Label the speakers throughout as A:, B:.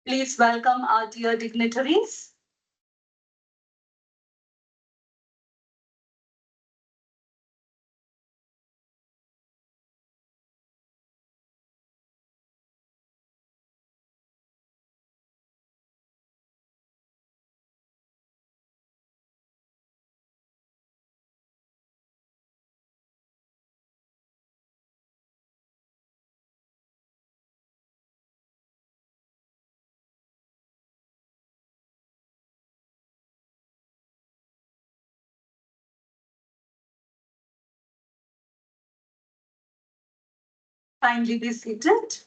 A: Please welcome our dear dignitaries. Kindly be seated.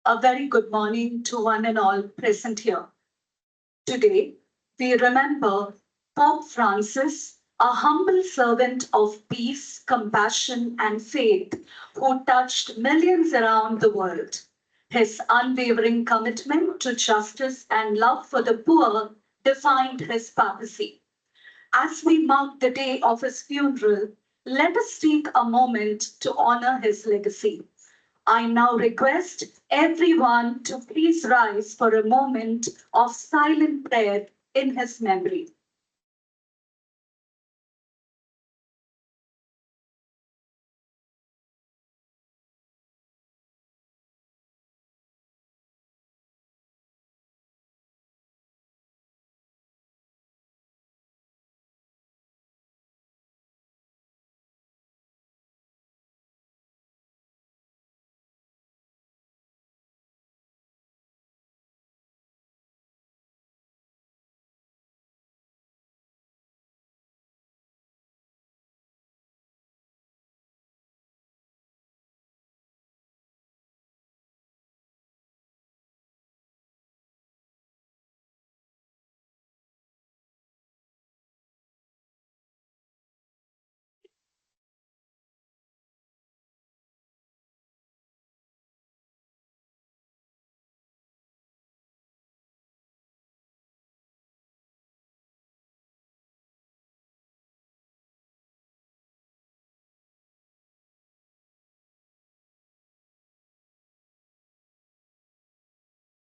A: A very good morning to one and all present here. Today, we remember Pope Francis, a humble servant of peace, compassion, and faith who touched millions around the world. His unwavering commitment to justice and love for the poor defined his papacy. As we mark the day of his funeral, let us take a moment to honor his legacy. I now request everyone to please rise for a moment of silent prayer in his memory.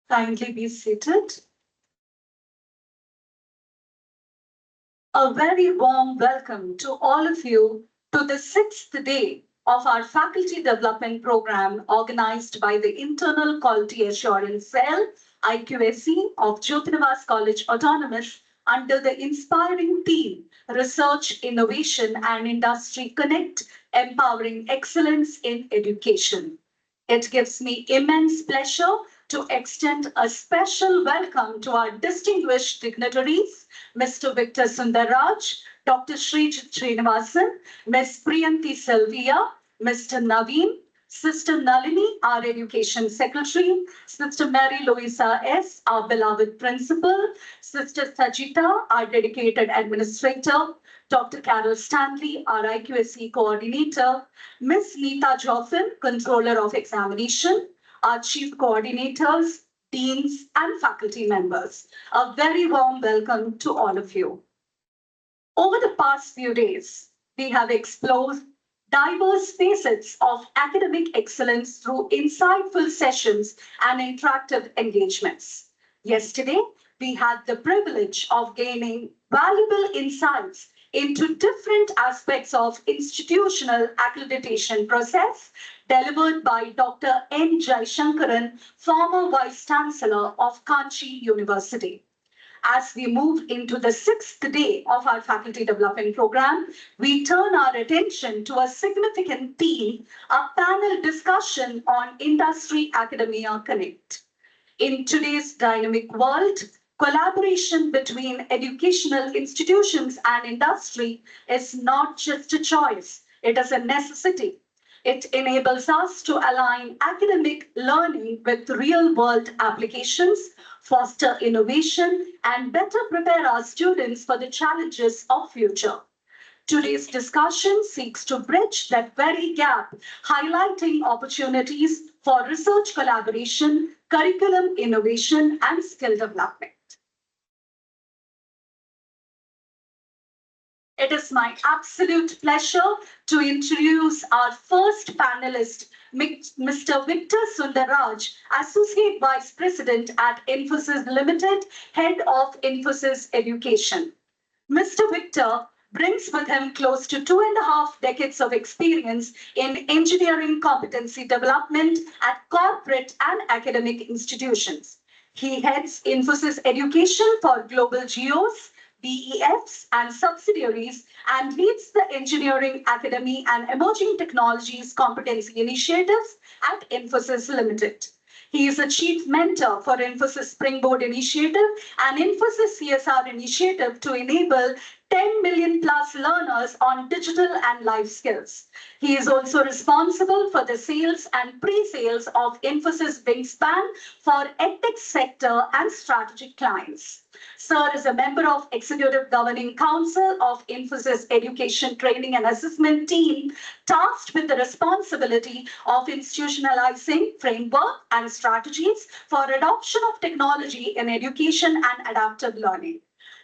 A: Kindly be seated. A very warm welcome to all of you to the sixth day of our faculty development program organized by the Internal Quality Assurance Cell, IQSC of Jyoti Nivas College Autonomous under the inspiring theme Research, Innovation and Industry Connect, Empowering Excellence in Education. It gives me immense pleasure to extend a special welcome to our distinguished dignitaries, Mr. Victor Sundarraj, Dr. Srijit Srinivasan, Ms. Priyanti Sylvia, Mr. Naveen, Sister Nalini, our Education Secretary, Sister Mary Louisa S., our beloved Principal, Sister Sajita, our dedicated Administrator, Dr. Carol Stanley, our IQSC Coordinator, Ms. Neeta Joffin, Controller of Examination, our Chief Coordinators, Deans, and faculty members. A very warm welcome to all of you. Over the past few days, we have explored diverse facets of academic excellence through insightful sessions and interactive engagements. Yesterday, we had the privilege of gaining valuable insights into different aspects of institutional accreditation process delivered by Dr. N. Jaishankaran, former Vice Chancellor of Kanchi University. As we move into the sixth day of our faculty development program, we turn our attention to a significant theme, a panel discussion on Industry Academia Connect. In today's dynamic world, collaboration between educational institutions and industry is not just a choice, it is a necessity. It enables us to align academic learning with real world applications, foster innovation, and better prepare our students for the challenges of future. Today's discussion seeks to bridge that very gap, highlighting opportunities for research collaboration, curriculum innovation, and skill development. It is my absolute pleasure to introduce our first panelist, Mr. Victor Sundaraj, Associate Vice President at Infosys Limited, Head of Infosys Education. Mr. Victor brings with him close to 2.5 decades of experience in engineering competency development at corporate and academic institutions. He heads Infosys Education for global geos, BEFs, and subsidiaries, and leads the Engineering Academy and Emerging Technologies Competency Initiatives at Infosys Limited. He is a chief mentor for Infosys Springboard Initiative and Infosys CSR Initiative to enable 10 million plus learners on digital and life skills. He is also responsible for the sales and pre-sales of Infosys Wingspan for EdTech sector and strategic clients. Sir is a member of Executive Governing Council of Infosys Education Training and Assessment Team, tasked with the responsibility of institutionalizing framework and strategies for adoption of technology in education and adaptive learning.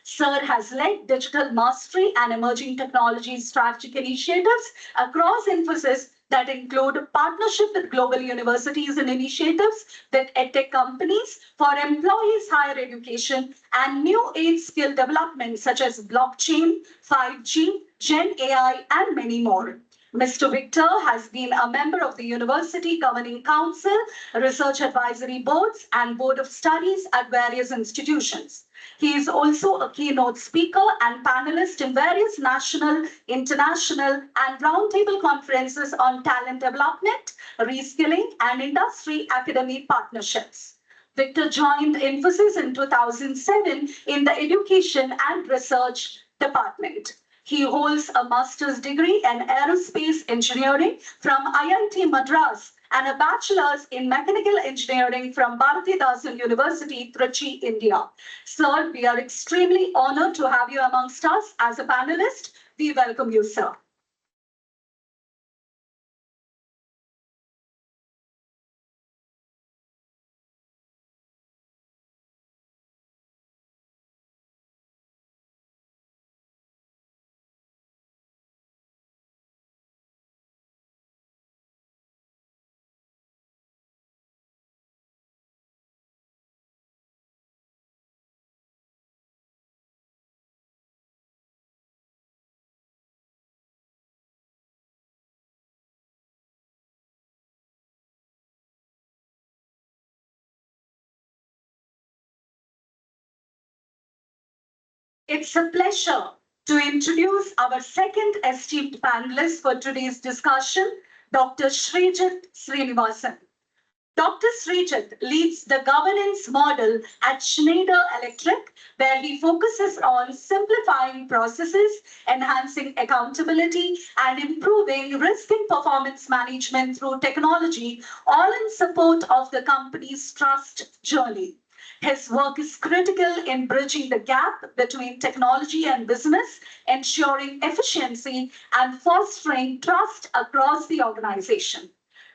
A: Sir has led digital mastery and emerging technology strategic initiatives across Infosys that include partnership with global universities and initiatives with edtech companies for employees' higher education and new age skill development such as blockchain, 5G, Gen AI, and many more. Mr. Victor has been a member of the University Governing Council, Research Advisory Boards, and Board of Studies at various institutions. He is also a keynote speaker and panelist in various national, international, and roundtable conferences on talent development, reskilling, and industry academy partnerships. Victor joined Infosys in 2007 in the Education and Research Department. He holds a master's degree in aerospace engineering from IIT Madras and a bachelor's in mechanical engineering from Bharatidasan University, Trichy, India. Sir, we are extremely honored to have you amongst us as a panelist. We welcome you, sir. It's a pleasure to introduce our second esteemed panelist for today's discussion, Dr. Srijit Srinivasan. Dr. Srijit leads the governance model at Schneider Electric, where he focuses on simplifying processes, enhancing accountability, and improving risk and performance management through technology, all in support of the company's trust journey. His work is critical in bridging the gap between technology and business, ensuring efficiency and fostering trust across the organization.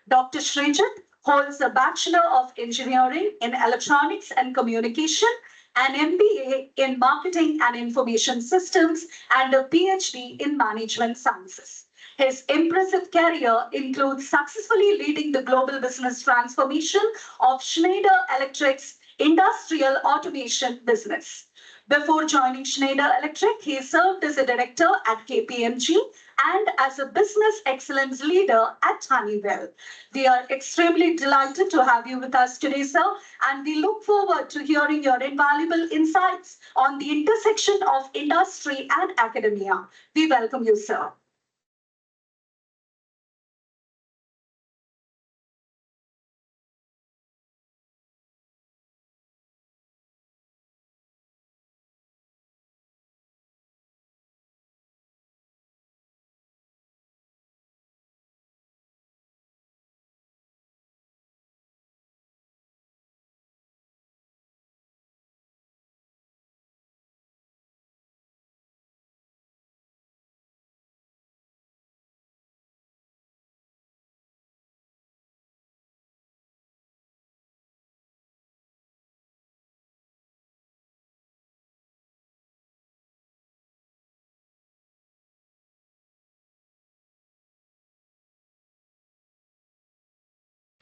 A: Dr. Srijit holds a Bachelor of Engineering in Electronics and Communication, an MBA in Marketing and Information Systems, and a PhD in Management Sciences. His impressive career includes successfully leading the global business transformation of Schneider Electric's industrial automation business. Before joining Schneider Electric, he served as a director at KPMG and as a business excellence leader at Honeywell. We are extremely delighted to have you with us today, sir, and we look forward to hearing your invaluable insights on the intersection of industry and academia. We welcome you, sir.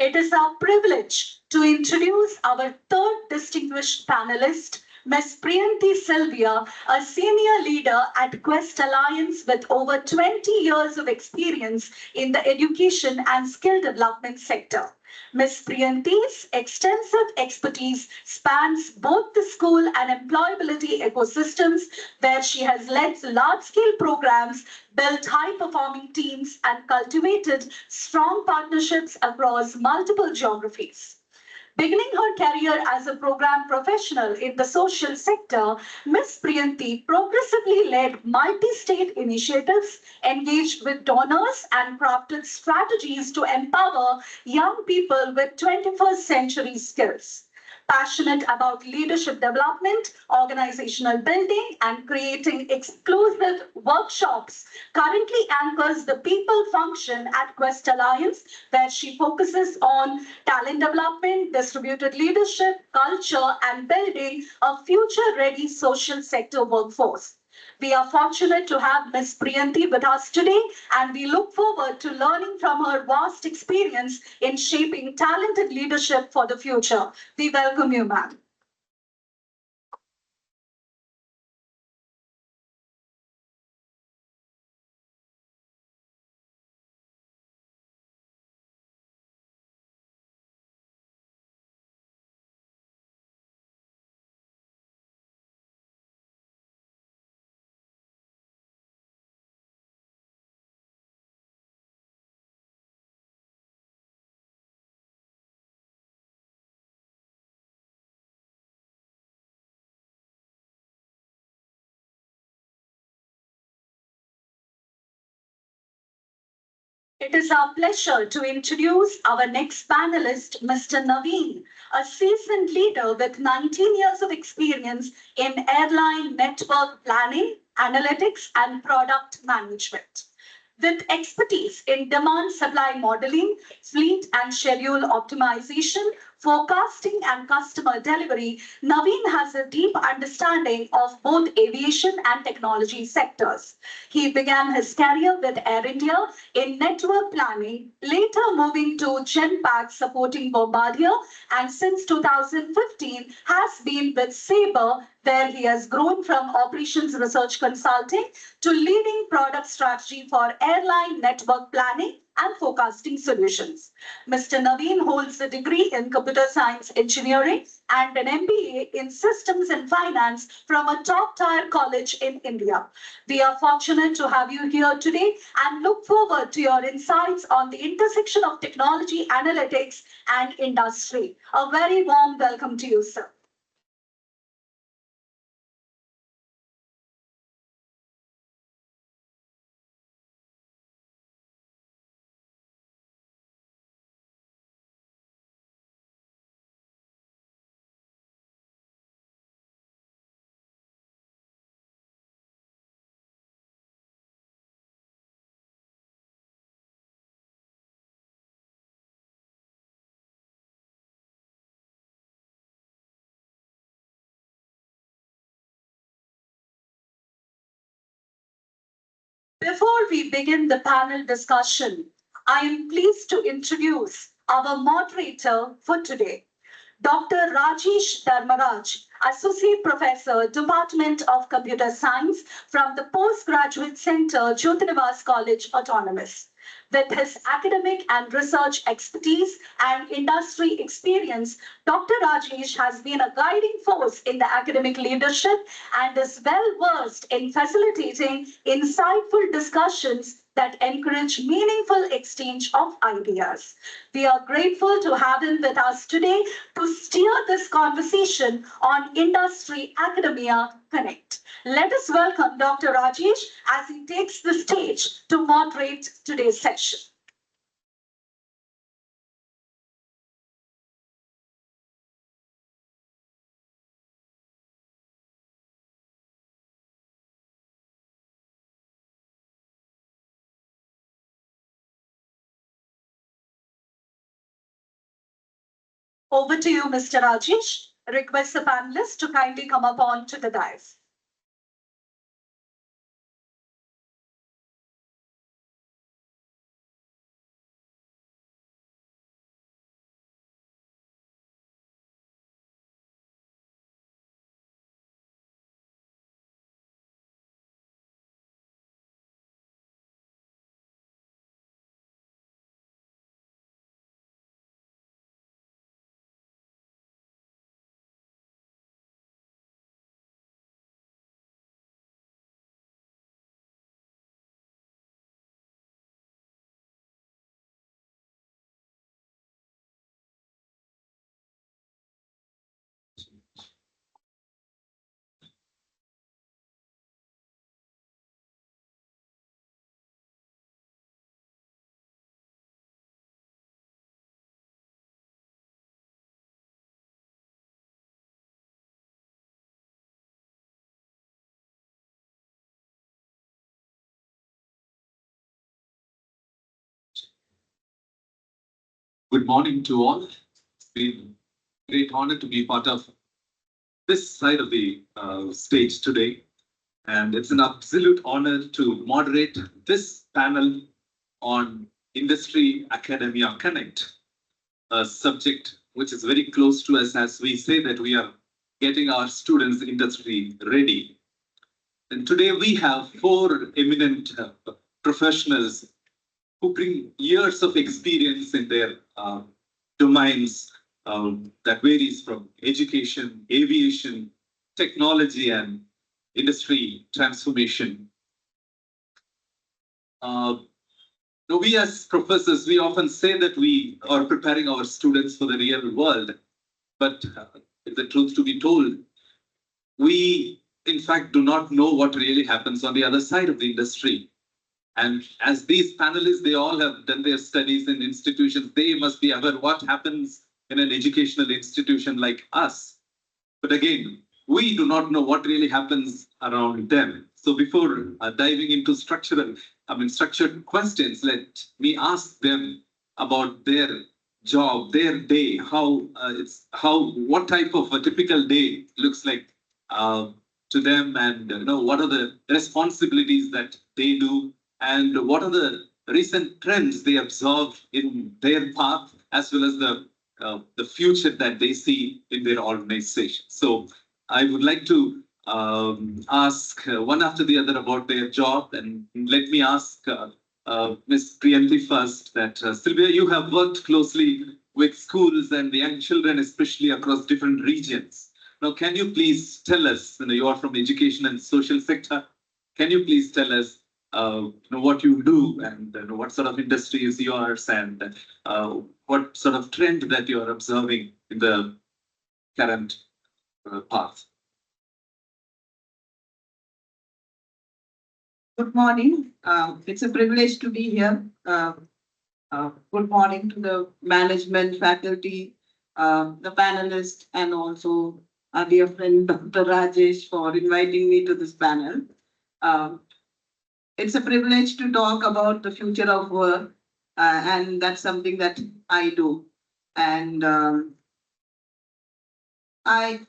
A: It is our privilege to introduce our third distinguished panelist, Ms. Priyanti Sylvia, a senior leader at Quest Alliance with over 20 years of experience in the education and skill development sector. Ms. Priyanti's extensive expertise spans both the school and employability ecosystems, where she has led large-scale programs, built high-performing teams, and cultivated strong partnerships across multiple geographies. Beginning her career as a program professional in the social sector, Ms. Priyanti progressively led multi-state initiatives, engaged with donors, and crafted strategies to empower young people with 21st century skills. Passionate about leadership development, organizational building, and creating exclusive workshops, currently anchors the people function at Quest Alliance, where she focuses on talent development, distributed leadership, culture, and building a future-ready social sector workforce. We are fortunate to have Ms. Priyanti with us today, and we look forward to learning from her vast experience in shaping talented leadership for the future. We welcome you, ma'am. It is our pleasure to introduce our next panelist, Mr. Naveen, a seasoned leader with 19 years of experience in airline network planning, analytics, and product management. With expertise in demand supply modeling, fleet and schedule optimization, forecasting, and customer delivery, Naveen has a deep understanding of both aviation and technology sectors. He began his career with Air India in network planning, later moving to Genpact supporting Bombardier, and since 2015 has been with Sabre, where he has grown from operations research consulting to leading product strategy for airline network planning and forecasting solutions. Mr. Naveen holds a degree in computer science engineering and an MBA in systems and finance from a top tier college in India. We are fortunate to have you here today and look forward to your insights on the intersection of technology, analytics, and industry. A very warm welcome to you, sir. Before we begin the panel discussion, I am pleased to introduce our moderator for today, Dr. Rajesh Dharmaraj, Associate Professor, Department of Computer Science from the Postgraduate Center, Jyoti Nivas College, Autonomous. With his academic and research expertise and industry experience, Dr. Rajesh has been a guiding force in the academic leadership and is well versed in facilitating insightful discussions that encourage meaningful exchange of ideas. We are grateful to have him with us today to steer this conversation on industry academia connect. Let us welcome Dr. Rajesh as he takes the stage to moderate today's session. Over to you, Mr. Rajesh. Request the panelists to kindly come up on to the dais.
B: Good morning to all. It's been a great honor to be part of this side of the stage today. And it's an absolute honor to moderate this panel on Industry Academia Connect, a subject which is very close to us as we say that we are getting our students industry ready. And today we have four eminent professionals who bring years of experience in their domains that varies from education, aviation, technology, and industry transformation. Uh, we as professors, we often say that we are preparing our students for the real world, but if the truth to be told, we in fact do not know what really happens on the other side of the industry. And as these panelists, they all have done their studies in institutions, they must be aware what happens in an educational institution like us. But again, we do not know what really happens around them. So before diving into structured questions, let me ask them about their job, their day, what type of a typical day looks like uh, to them, and what are the responsibilities that they do, and what are the recent trends they observe in their path, as well as the future that they see in their organization. So I would like to ask one after the other about their job, and let me ask Ms. Priyanti first. That Sylvia, you have worked closely with schools and the young children, especially across different regions. Now, can you please tell us? You are from education and social sector. Can you please tell us what you do, and what sort of industry is yours, and what sort of trend that you are observing in the current path?
C: Good morning. It's a privilege to be here. Good morning to the management, faculty, the panelists, and also our dear friend Dr. Rajesh for inviting me to this panel. Um, it's a privilege to talk about the future of work, and that's something that I do. And I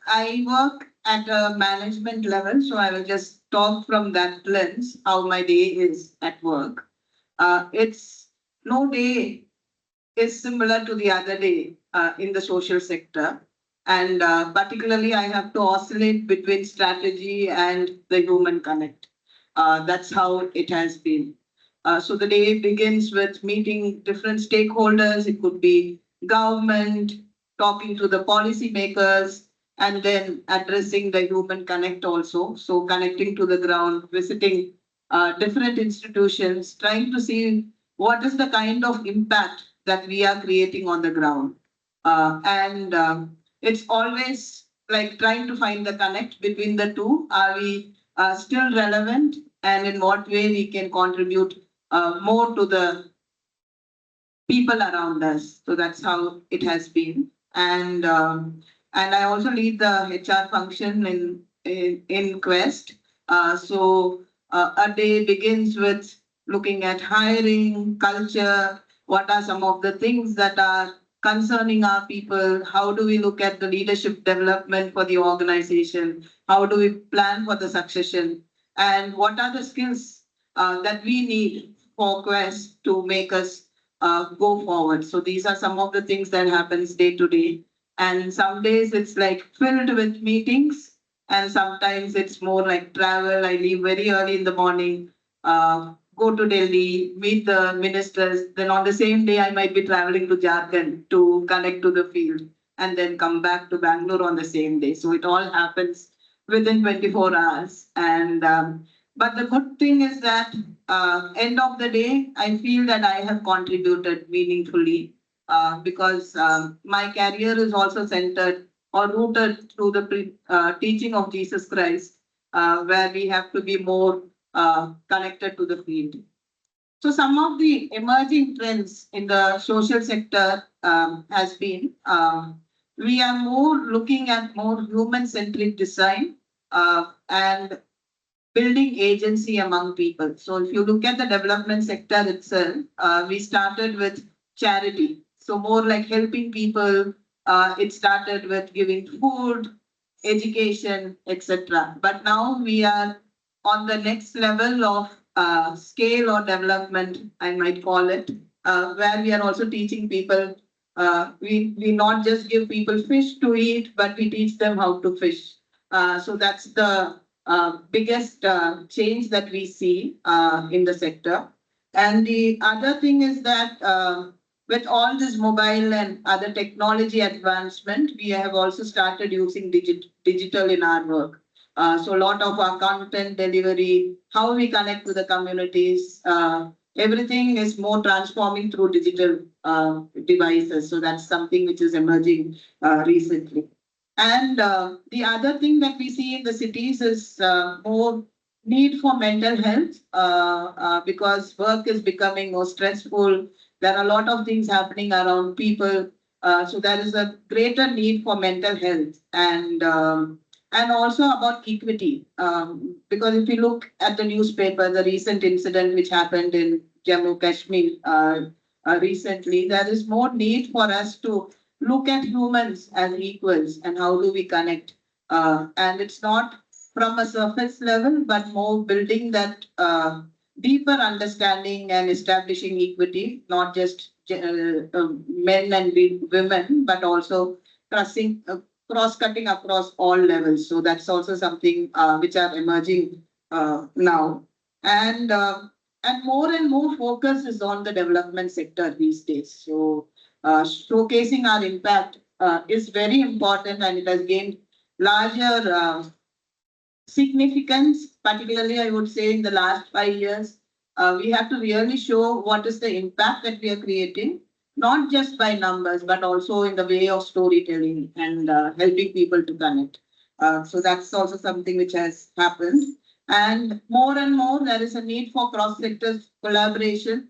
C: work at a management level, so I will just talk from that lens how my day is at work. It's no day is similar to the other day in the social sector, and particularly I have to oscillate between strategy and the human connect. That's how it has been. So the day begins with meeting different stakeholders. It could be government, talking to the policymakers, and then addressing the human connect also. So connecting to the ground, visiting different institutions, trying to see what is the kind of impact that we are creating on the ground. And it's always like trying to find the connect between the two. Are we still relevant, and in what way we can contribute more to the people around us? So that's how it has been. And I also lead the HR function in Quest. A day begins with looking at hiring, culture, what are some of the things that are concerning our people, how do we look at the leadership development for the organization, how do we plan for the succession, and what are the skills that we need for Quest to make us go forward. So these are some of the things that happens day to day. And some days it's like filled with meetings, and sometimes it's more like travel. I leave very early in the morning, go to Delhi, meet the ministers. Then on the same day, I might be traveling to Jharkhand to connect to the field, and then come back to Bangalore on the same day. So it all happens within 24 hours. And but the good thing is that end of the day, I feel that I have contributed meaningfully because my career is also centered or rooted through the teaching of Jesus Christ, where we have to be more connected to the field. So some of the emerging trends in the social sector has been we are more looking at more human-centric design and building agency among people. So if you look at the development sector itself, we started with charity. So more like helping people. It started with giving food, education, etc. But now we are on the next level of scale or development, I might call it, where we are also teaching people. We not just give people fish to eat, but we teach them how to fish. So that's the biggest change that we see in the sector. And the other thing is that with all this mobile and other technology advancement, we have also started using digital in our work. So a lot of our content delivery, how we connect to the communities, everything is more transforming through digital devices. So that's something which is emerging recently. And the other thing that we see in the cities is more need for mental health because work is becoming more stressful. There are a lot of things happening around people. So there is a greater need for mental health and also about equity. Because if you look at the newspaper, the recent incident which happened in Jammu Kashmir recently, there is more need for us to look at humans as equals and how do we connect. And it's not from a surface level, but more building that deeper understanding and establishing equity, not just men and women, but also crossing cross-cutting across all levels. So that's also something which are emerging now. And more and more focus is on the development sector these days. So showcasing our impact is very important, and it has gained larger significance, particularly I would say in the last 5 years. We have to really show what is the impact that we are creating, not just by numbers, but also in the way of storytelling and helping people to connect. So that's also something which has happened. And more, there is a need for cross-sector collaboration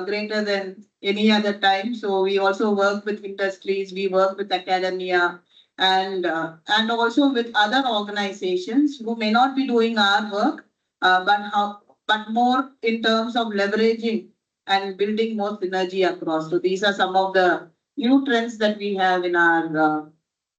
C: greater than any other time. So we also work with industries, we work with academia, and also with other organizations who may not be doing our work, but more in terms of leveraging and building more synergy across. So these are some of the new trends that we have in our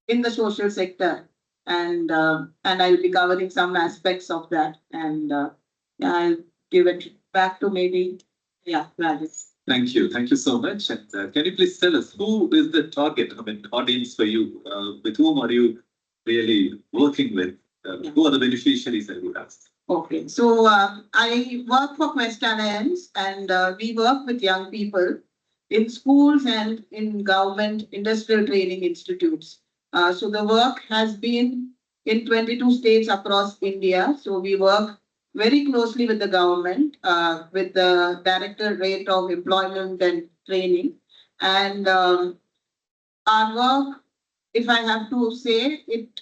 C: in the social sector, and I'll be covering some aspects of that, and yeah, I'll give it back to maybe Rajesh.
B: Thank you so much. And can you please tell us who is the target, audience for you? With whom are you really working with? Who are the beneficiaries, I would ask?
C: Okay, so I work for Quest Alliance, and we work with young people in schools and in government industrial training institutes. So the work has been in 22 states across India. So we work very closely with the government, with the Directorate of Employment and Training. And our work, if I have to say it,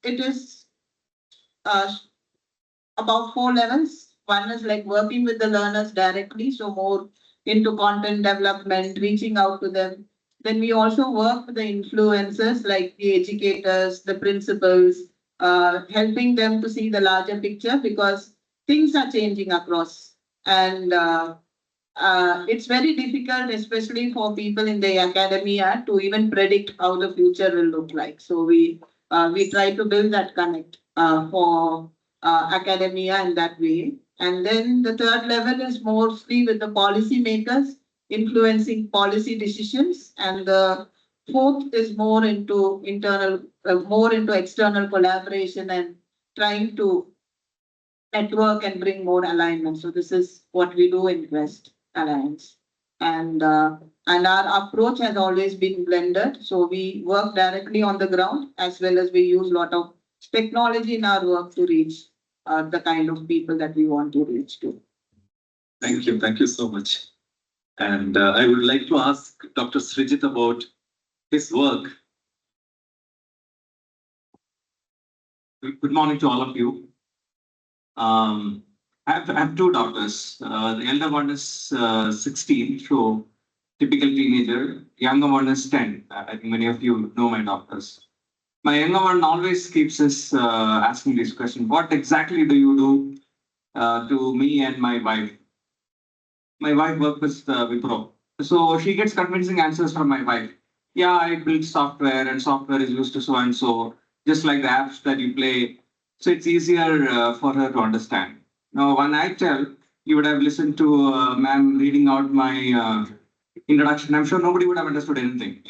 C: it is uh, about 4 levels. One is like working with the learners directly, so more into content development, reaching out to them. Then we also work with the influencers like the educators, the principals, helping them to see the larger picture because things are changing across. And it's very difficult, especially for people in the academia, to even predict how the future will look like. So we try to build that connect for academia in that way. And then the third level is mostly with the policy makers influencing policy decisions. And the fourth is more into more into external collaboration and trying to network and bring more alignment. So this is what we do in Quest Alliance. And our approach has always been blended. So we work directly on the ground as well as we use a lot of technology in our work to reach the kind of people that we want to reach to.
B: Thank you so much. And I would like to ask Dr. Srijit about his work.
D: Good morning to all of you. I have two daughters. The elder one is 16, so typical teenager. Younger one is 10. I think many of you know my daughters. My younger one always keeps us asking this question: what exactly do you do to me and my wife? My wife works with Wipro. So she gets convincing answers from my wife. Yeah, I built software and software is used to so and so, just like the apps that you play. So it's easier for her to understand. Now, when I tell, you would have listened to ma'am reading out my introduction. I'm sure nobody would have understood anything,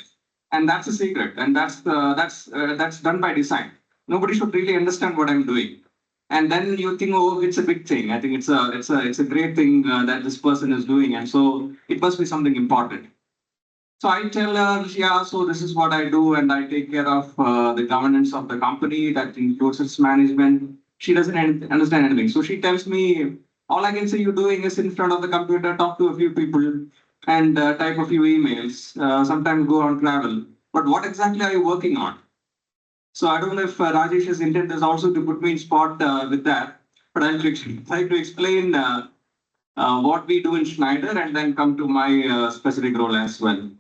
D: and that's a secret, and that's done by design. Nobody should really understand what I'm doing, and then you think, oh, it's a big thing. I think it's a great thing that this person is doing, and so it must be something important. So I tell her, yeah, so this is what I do, and I take care of the governance of the company that includes its management. She doesn't understand anything. So she tells me, all I can see you doing is in front of the computer, talk to a few people, and type a few emails, sometimes go on travel. But what exactly are you working on? So I don't know if Rajesh's intent is also to put me in spot with that, but I'll try to explain what we do in Schneider and then come to my specific role as well.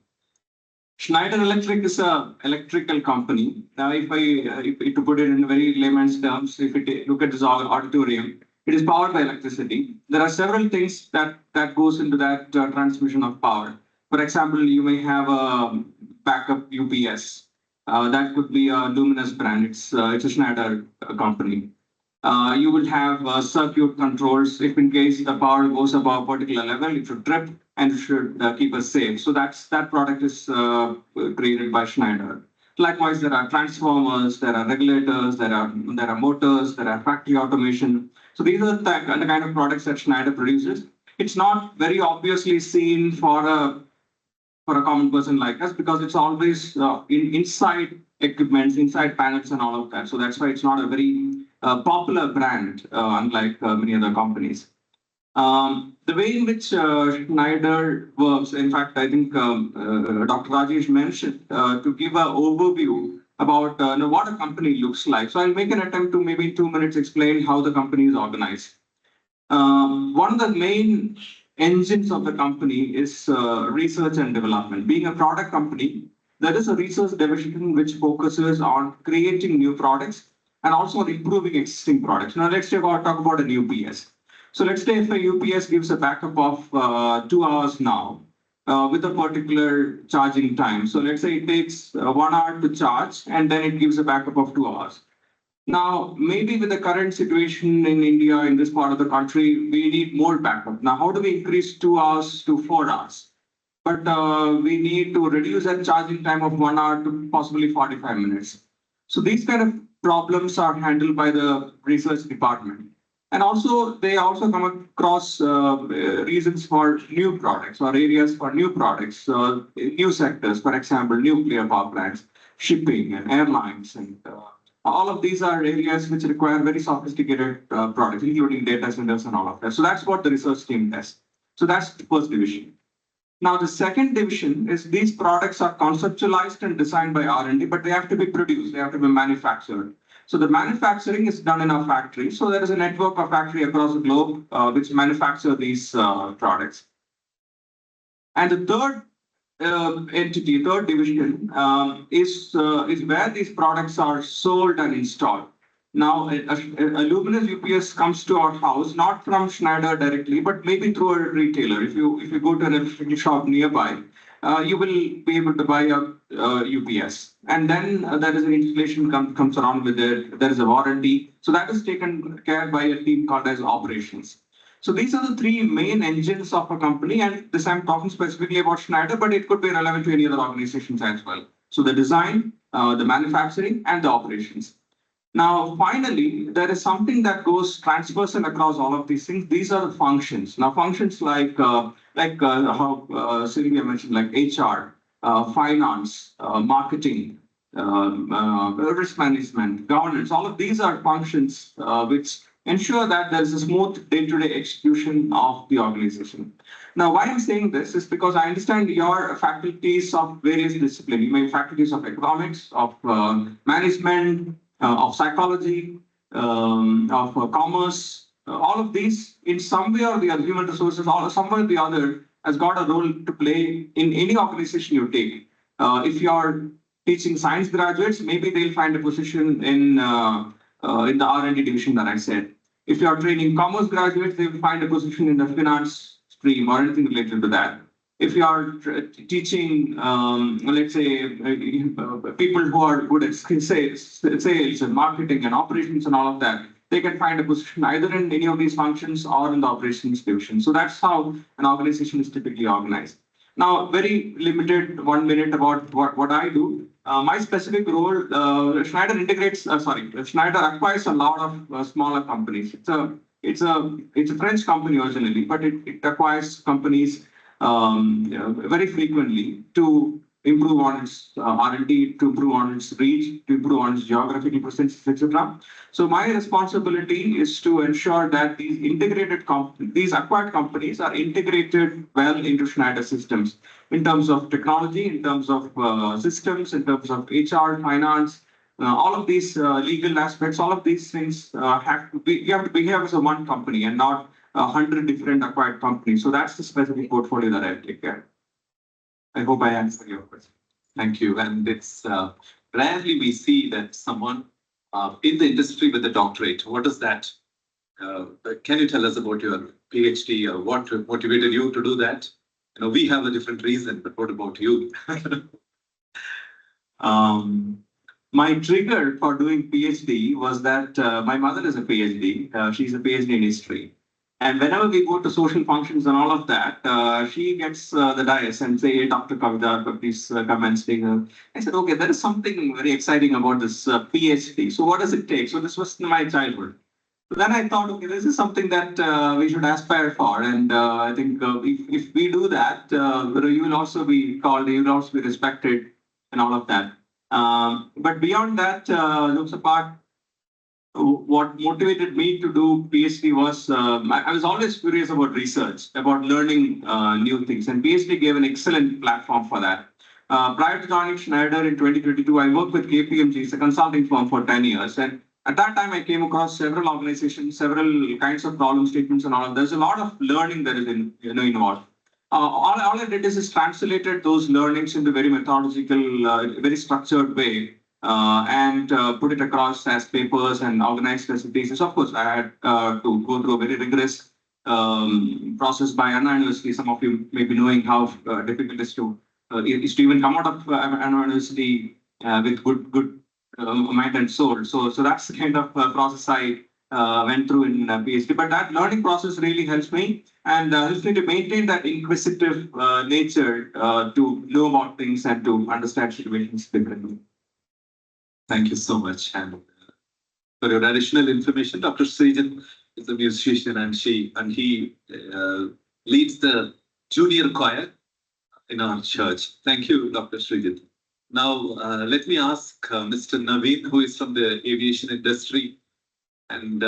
D: Schneider Electric is a electrical company. Now, if to put it in very layman's terms, if you look at this auditorium, it is powered by electricity. There are several things that goes into that transmission of power. For example, you may have a backup UPS. That could be a Luminous brand. It's a Schneider company. You will have circuit controls. If in case the power goes above a particular level, it should trip and it should keep us safe. So that product is created by Schneider. Likewise, there are transformers, there are regulators, there are motors, there are factory automation. So these are the kind of products that Schneider produces. It's not very obviously seen for a common person like us because it's always inside equipments, inside panels, and all of that. So that's why it's not a very popular brand, unlike many other companies. The way in which Schneider works, in fact, I think Dr. Rajesh mentioned to give an overview about what a company looks like. So I'll make an attempt to maybe in 2 minutes explain how the company is organized. One of the main engines of the company is research and development. Being a product company, there is a research division which focuses on creating new products and also on improving existing products. Now, let's talk about an UPS. So let's say if a UPS gives a backup of 2 hours now with a particular charging time. So let's say it takes 1 hour to charge and then it gives a backup of 2 hours. Now, maybe with the current situation in India, in this part of the country, we need more backup. Now, how do we increase 2 hours to 4 hours? But we need to reduce that charging time of 1 hour to possibly 45 minutes. So these kind of problems are handled by the research department. And also, they also come across reasons for new products or areas for new products, new sectors, for example, nuclear power plants, shipping and airlines and all of these are areas which require very sophisticated products, including data centers and all of that. So that's what the research team does. So that's the first division. Now, the second division is these products are conceptualized and designed by R&D, but they have to be produced, they have to be manufactured. So the manufacturing is done in our factory. So there is a network of factory across the globe which manufacture these products. And the third entity, third division, is where these products are sold and installed. Now, a Luminous UPS comes to our house not from Schneider directly, but maybe through a retailer. If you go to an electrical shop nearby, you will be able to buy a UPS, and then there is an installation comes around with it. There is a warranty, so that is taken care by a team called as operations. So these are the three main engines of a company, and this I'm talking specifically about Schneider, but it could be relevant to any other organizations as well. So the design, the manufacturing, and the operations. Now, finally, there is something that goes transversal across all of these things. These are the functions. Now, functions like how Sylvia mentioned, like HR, finance, marketing, risk management, governance. All of these are functions which ensure that there is a smooth day-to-day execution of the organization. Now, why I'm saying this is because I understand your faculties of various disciplines. You may have faculties of economics, of management, of psychology, of commerce. All of these, in some way or the other, human resources, or some way or the other, has got a role to play in any organization you take. If you're teaching science graduates, maybe they'll find a position in the R&D division that I said. If you're training commerce graduates, they will find a position in the finance stream or anything related to that. if you are teaching, let's say, people who are good at sales and marketing and operations and all of that, they can find a position either in any of these functions or in the operations division. So that's how an organization is typically organized. Now, very limited 1 minute about what I do. My specific role, Schneider acquires a lot of smaller companies. It's a French company originally, but it acquires companies very frequently to improve on its R&D, to improve on its reach, to improve on its geographical presence, etc. So my responsibility is to ensure that these acquired companies are integrated well into Schneider systems in terms of technology, in terms of systems, in terms of HR, finance, all of these legal aspects, all of these things you have to behave as a one company and not 100 different acquired companies. So that's the specific portfolio that I take care. I hope I answered your question.
B: Thank you. And it's rarely we see that someone in the industry with a doctorate. What is that? Can you tell us about your PhD or what motivated you to do that? You know, we have a different reason, but what about you?
D: My trigger for doing PhD was that my mother is a PhD. She's a PhD in history. And whenever we go to social functions and all of that, she gets the dais and say, hey, Dr. Kavita, please come and speak. I said, okay, there is something very exciting about this PhD. So what does it take? So this was my childhood. So then I thought, okay, this is something that we should aspire for. And I think if we do that, you will also be called, you will also be respected and all of that. But beyond that, jokes apart, what motivated me to do PhD was I was always curious about research, about learning new things, and PhD gave an excellent platform for that. Prior to joining Schneider in 2022, I worked with KPMG, it's a consulting firm, for 10 years. And at that time, I came across several organizations, several kinds of problem statements and all. There's a lot of learning that is involved. All I did is translated those learnings into very methodological, very structured way. And put it across as papers and organized as a thesis. Of course, I had to go through a very rigorous process by Anna University. Some of you may be knowing how difficult it is to even come out of Anna University with good mind and soul. So that's the kind of process I went through in PhD. But that learning process really helps me and helps me to maintain that inquisitive nature to know about things and to understand situations differently.
B: Thank you so much. And for your additional information, Dr. Srijan is a musician and he leads the junior choir in our church. Thank you, Dr. Srijan. Now, let me ask Mr. Naveen, who is from the aviation industry. And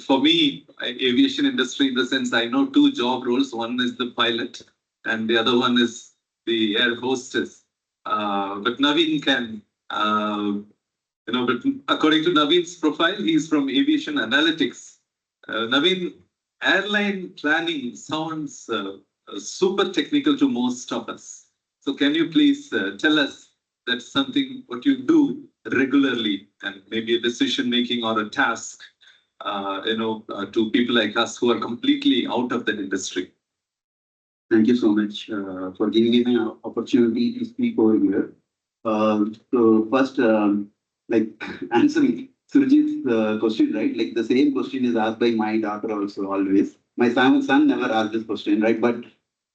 B: for me, aviation industry in the sense I know two job roles. One is the pilot and the other one is the air hostess. But Naveen can but according to Naveen's profile, he's from aviation analytics. Naveen, airline planning sounds super technical to most of us. So can you please tell us that's something what you do regularly and maybe a decision making or a task, to people like us who are completely out of that industry?
E: Thank you so much for giving me an opportunity to speak over here. So first, answering Surjit's question, right? Like the same question is asked by my daughter also always. My son never asked this question, right? But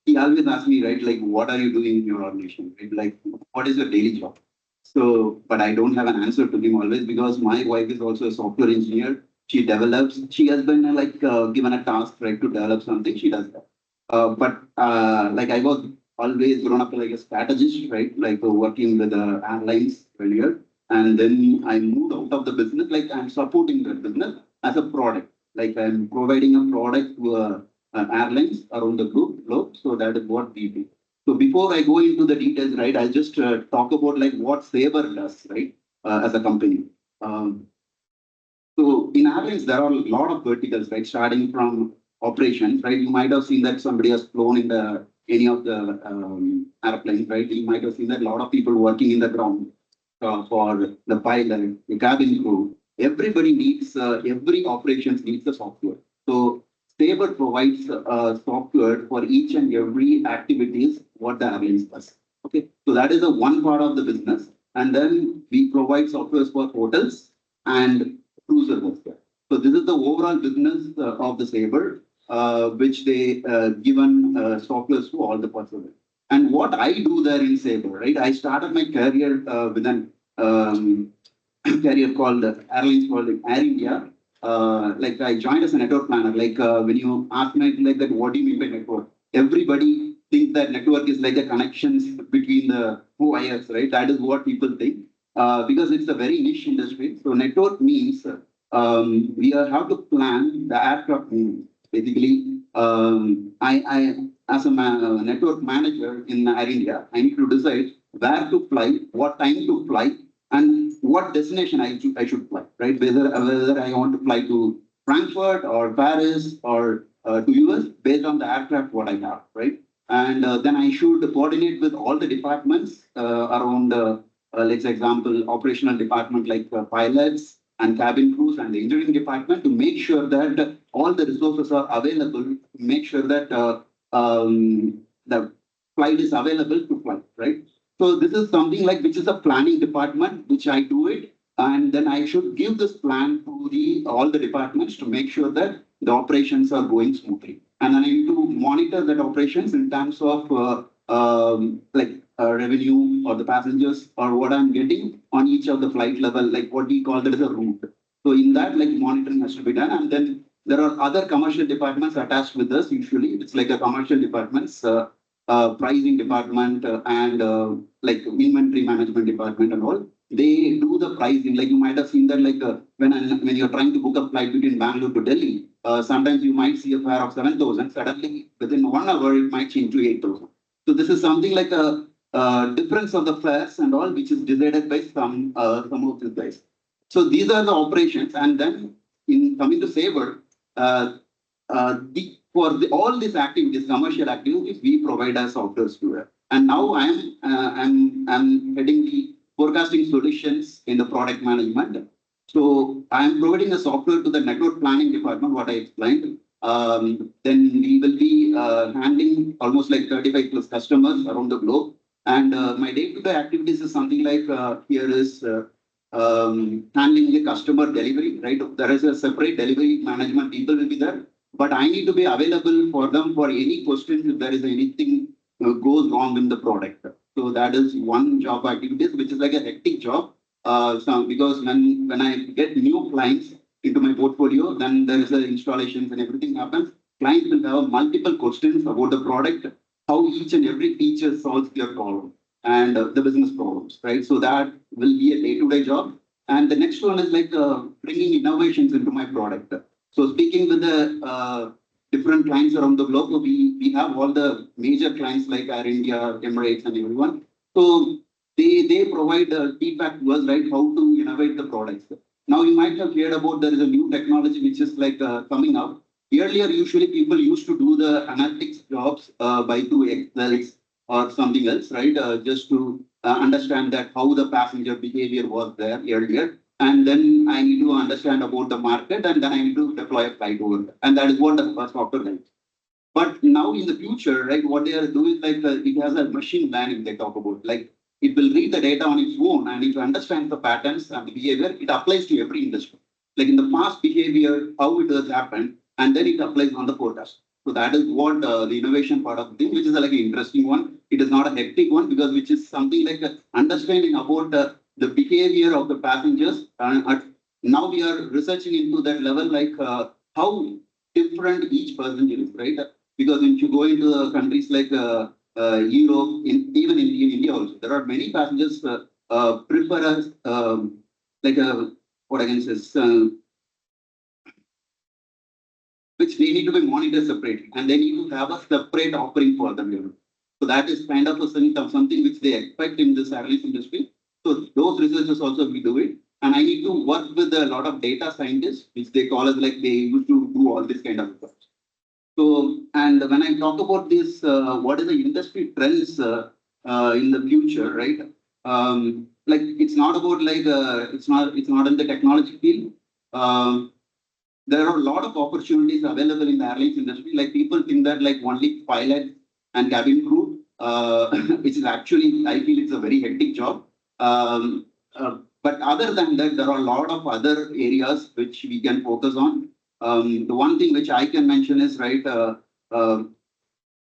E: he always asks me, right? Like, what are you doing in your organization? Right? Like, what is your daily job? So, but I don't have an answer to him always because my wife is also a software engineer. She develops. She has been given a task, right, to develop something. She does that. But I was always grown up like a strategist, right? Like working with airlines earlier. And then I moved out of the business, like I'm supporting the business as a product. Like I'm providing a product to airlines around the globe. So that is what we do. So before I go into the details, right, I'll just talk about like what Sabre does, right, as a company. So in airlines, there are a lot of verticals, right, starting from operations, right? You might have seen that somebody has flown in any of the airplanes, right? You might have seen that a lot of people working in the ground for the pilot, the cabin crew. Everybody needs, every operations needs the software. So Sabre provides software for each and every activities what the airlines does. Okay, so that is the one part of the business, and then we provide softwares for hotels and cruiser software. So this is the overall business of the Sabre, which they given softwares to all the parts of it. And what I do there in Sabre, right? I started my career with an career called airlines called Air India. Like I joined as a network planner. Like when you ask me like that, what do you mean by network? Everybody thinks that network is like the connections between the wires, right? That is what people think because it's a very niche industry. So network means have to plan the aircraft movement. Basically, I as a network manager in Air India, I need to decide where to fly, what time to fly, and what destination I should fly, right? Whether I want to fly to Frankfurt or Paris or to US based on the aircraft what I have, right? And then I should coordinate with all the departments around, let's example, operational department like pilots and cabin crews and the engineering department to make sure that all the resources are available to make sure that the flight is available to fly, right? So this is something like which is a planning department, which I do it, and then I should give this plan to the all the departments to make sure that the operations are going smoothly. And then I need to monitor that operations in terms of revenue or the passengers or what I'm getting on each of the flight level, like what we call that as a route. So in that, like monitoring has to be done, and then there are other commercial departments attached with us. Usually, it's like a commercial departments. Pricing department and like inventory management department and all, they do the pricing. Like you might have seen that like when you're trying to book a flight between Bangalore to Delhi, sometimes you might see a fare of 7,000. Suddenly, within 1 hour, it might change to 8,000. So this is something like a difference of the fares and all, which is decided by some of these guys. So these are the operations, and then in coming to Sabre, all these activities, commercial activities, we provide as software to it. And now I'm heading the forecasting solutions in the product management. So I'm providing a software to the network planning department, what I explained. Then we will be handling almost like 35 plus customers around the globe. And my day-to-day activities is something like here is handling the customer delivery, right? There is a separate delivery management people will be there, but I need to be available for them for any questions if there is anything goes wrong in the product. So that is one job activities, which is like a hectic job. Because when I get new clients into my portfolio, then there is a installations and everything happens. Clients will have multiple questions about the product, how each and every feature solves their problem and the business problems, right? So that will be a day-to-day job. And the next one is like bringing innovations into my product. So speaking with the different clients around the globe, we have all the major clients like Air India, Emirates, and everyone. So they provide feedback to us, right? How to innovate the products. Now you might have heard about there is a new technology which is like coming out. Earlier, usually people used to do the analytics jobs by through Excel or something else, right? Just to understand that how the passenger behavior was there earlier. And then I need to understand about the market and then I need to deploy a flight over there. And that is what the software does. But now in the future, right, what they are doing is like it has a machine learning they talk about. Like it will read the data on its own and if it understands the patterns and the behavior, it applies to every industry. Like in the past behavior, how it has happened, and then it applies on the forecast. So that is what the innovation part of the thing, which is like an interesting one. It is not a hectic one because which is something like understanding about the behavior of the passengers. Now we are researching into that level, like how different each passenger is, right? Because if you go into countries like Europe, even in India also, there are many passengers prefer us like what I can say, which they need to be monitored separately, and they need to have a separate offering for them. So that is kind of something which they expect in the service industry. So those researchers also we do it, and I need to work with a lot of data scientists, which they call us like they used to do all this kind of stuff. So, and when I talk about this, what is the industry trends in the future, right? Like it's not about like it's not in the technology field. there are a lot of opportunities available in the airlines industry. Like people think that like only pilot and cabin crew, which is actually, I feel it's a very hectic job. But other than that, there are a lot of other areas which we can focus on. The one thing which I can mention is, right, uh,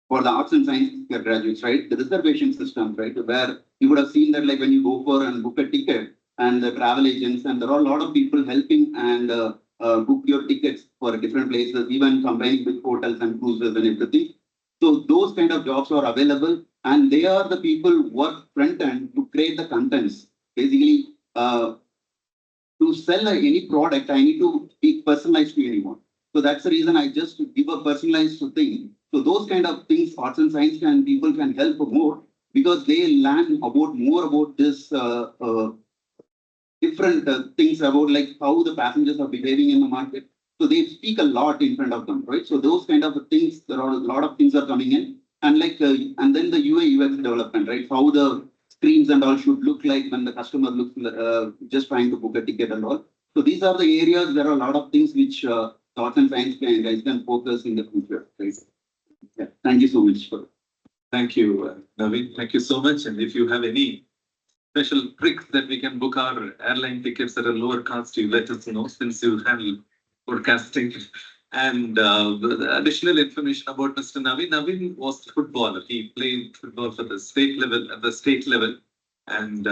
E: for the arts and science graduates, right, the reservation system, right, where you would have seen that like when you go for and book a ticket and the travel agents, and there are a lot of people helping and book your tickets for different places, even combining with hotels and cruises and everything. So those kind of jobs are available, and they are the people who work front end to create the contents. Basically, to sell any product, I need to be personalized to anyone. So that's the reason I just give a personalized thing. So those kind of things, arts and science can people can help more because they learn about more about this different things about like how the passengers are behaving in the market. So they speak a lot in front of them, right? So those kind of things, there are a lot of things are coming in, and like and then the UI UX development, right? How the screens and all should look like when the customer looks just trying to book a ticket and all. So these are the areas. There are a lot of things which arts and science guys can focus in the future, right? Yeah. Thank you so much for.
B: Thank you, Naveen. Thank you so much. And if you have any special tricks that we can book our airline tickets at a lower cost, you let us know since you handle forecasting. And the additional information about Mr. Naveen. Naveen was a footballer. He played football for the state level, at the state level, and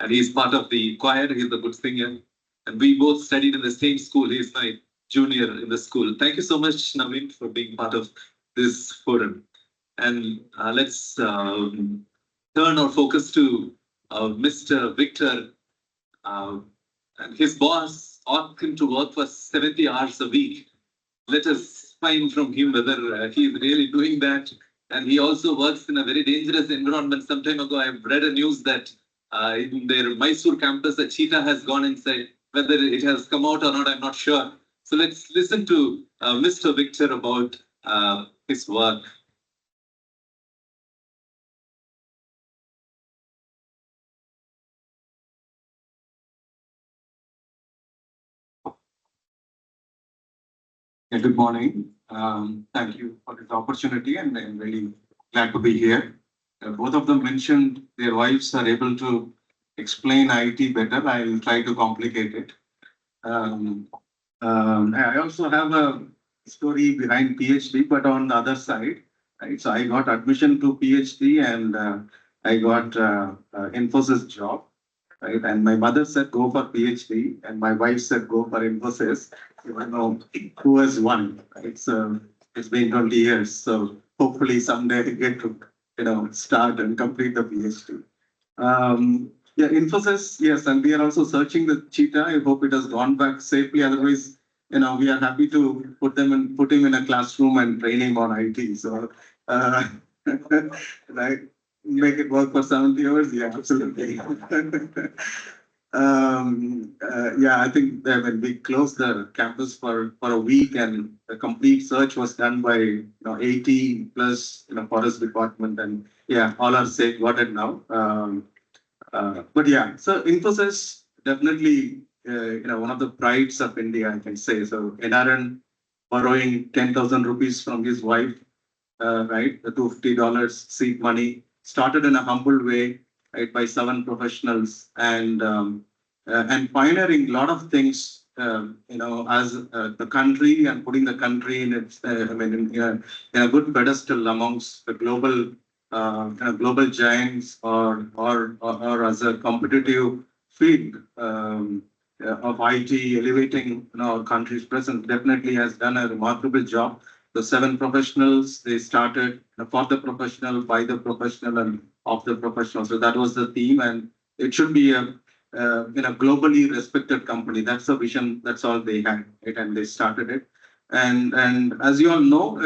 B: he's part of the choir. He's a good singer, and we both studied in the same school. He's my junior in the school. Thank you so much, Naveen, for being part of this forum. And let's turn our focus to Mr. Victor. And his boss asked him to work for 70 hours a week. Let us find from him whether he is really doing that. And he also works in a very dangerous environment. Some time ago, I've read a news that in their Mysore campus, a cheetah has gone inside. Whether it has come out or not, I'm not sure. So let's listen to Mr. Victor about his work.
D: Yeah, good morning. Thank you for this opportunity, and I'm really glad to be here. Both of them mentioned their wives are able to explain IT better. I'll try to complicate it. Um, I also have a story behind PhD, but on the other side, right? So I got admission to PhD, and I got Infosys job, right? And my mother said go for PhD, and my wife said go for Infosys. You know who has won, right? So it's been 20 years, so hopefully someday I get to start and complete the PhD. Yeah, Infosys, yes, and we are also searching the cheetah. I hope it has gone back safely. Otherwise, we are happy to put him in a classroom and train him on IT. So, right, make it work for 70 hours. Yeah, absolutely. Yeah, I think that when we closed the campus for a week, and the complete search was done by 80 plus forest department, and yeah, all are safe, got it now. But yeah, so Infosys definitely one of the prides of India, I can say. So NRN borrowing 10,000 rupees from his wife, right? The $250 seed money started in a humble way, right, by 7 professionals, and pioneering a lot of things, as the country, and putting the country in its, in a good pedestal amongst the global giants, or as a competitive field of IT, elevating our country's presence. Definitely has done a remarkable job. The 7 professionals, they started for the professional, by the professional, and of the professional. So that was the theme, and it should be a globally respected company. That's the vision. That's all they had, right? And they started it. And as you all know,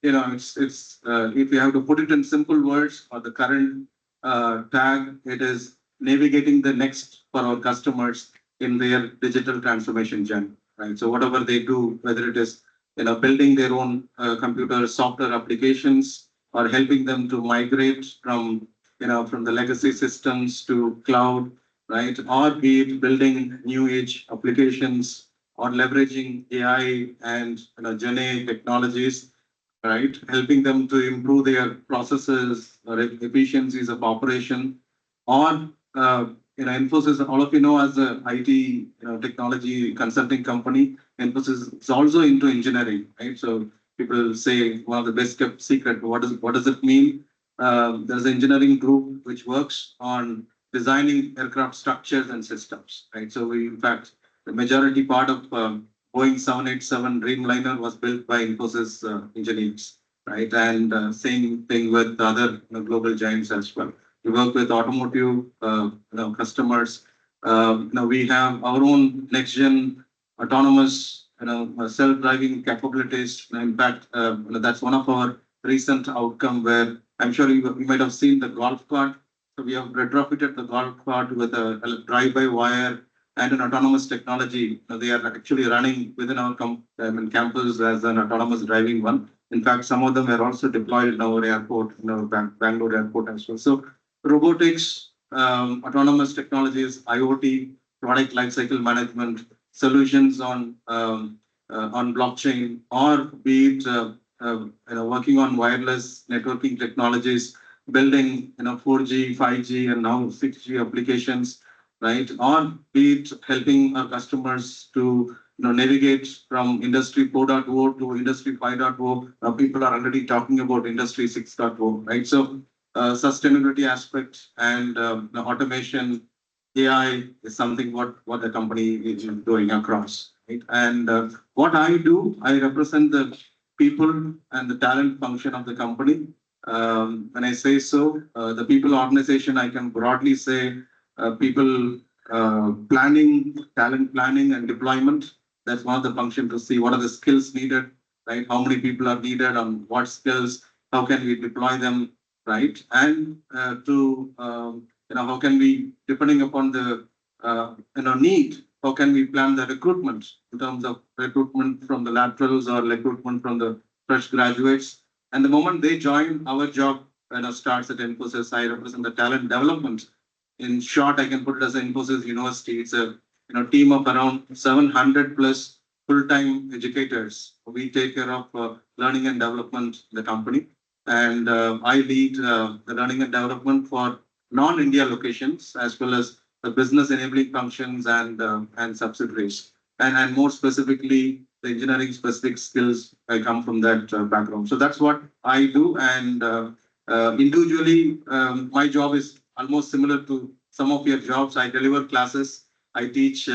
D: it's if you have to put it in simple words, or the current tag, it is navigating the next for our customers in their digital transformation journey, right? So whatever they do, whether it is building their own computer software applications, or helping them to migrate from the legacy systems to cloud, right? Or be it building new age applications,
F: or leveraging AI and Gen AI technologies, right? Helping them to improve their processes or efficiencies of operation, or Infosys, all of you know, as a IT technology consulting company, Infosys is also into engineering, right? So people say one of the best kept secret. What does it mean? There's an engineering group which works on designing aircraft structures and systems, right? So we, in fact, the majority part of Boeing 787 Dreamliner was built by Infosys engineers, right? And same thing with other global giants as well. We work with automotive customers. We have our own next gen autonomous self-driving capabilities. In fact, that's one of our recent outcome where I'm sure you might have seen the golf cart. So we have retrofitted the golf cart with a drive-by-wire and an autonomous technology. They are actually running within our campus as an autonomous driving one. In fact, some of them are also deployed in our airport, Bangalore airport as well. So robotics, autonomous technologies, IoT, product lifecycle management, solutions on blockchain, or be it working on wireless networking technologies, building 4G, 5G, and now 6G applications, right? Or be it helping our customers to navigate from industry 4.0 to industry 5.0. Now people are already talking about industry 6.0, right? So sustainability aspect and automation, AI is something what the company is doing across, right? And what I do, I represent the people and the talent function of the company. When I say so, the people organization, I can broadly say people planning, talent planning and deployment. That's one of the function to see what are the skills needed, right? How many people are needed on what skills, how can we deploy them, right? And how can we, depending upon the need, how can we plan the recruitment in terms of recruitment from the laterals or recruitment from the fresh graduates. And the moment they join, our job starts at Infosys. I represent the talent development. In short, I can put it as Infosys University. It's a team of around 700 plus full-time educators. We take care of learning and development in the company, and I lead the learning and development for non-India locations as well as the business enabling functions and subsidiaries, and more specifically the engineering specific skills. I come from that background, so that's what I do. And individually, my job is almost similar to some of your jobs. I deliver classes. I teach.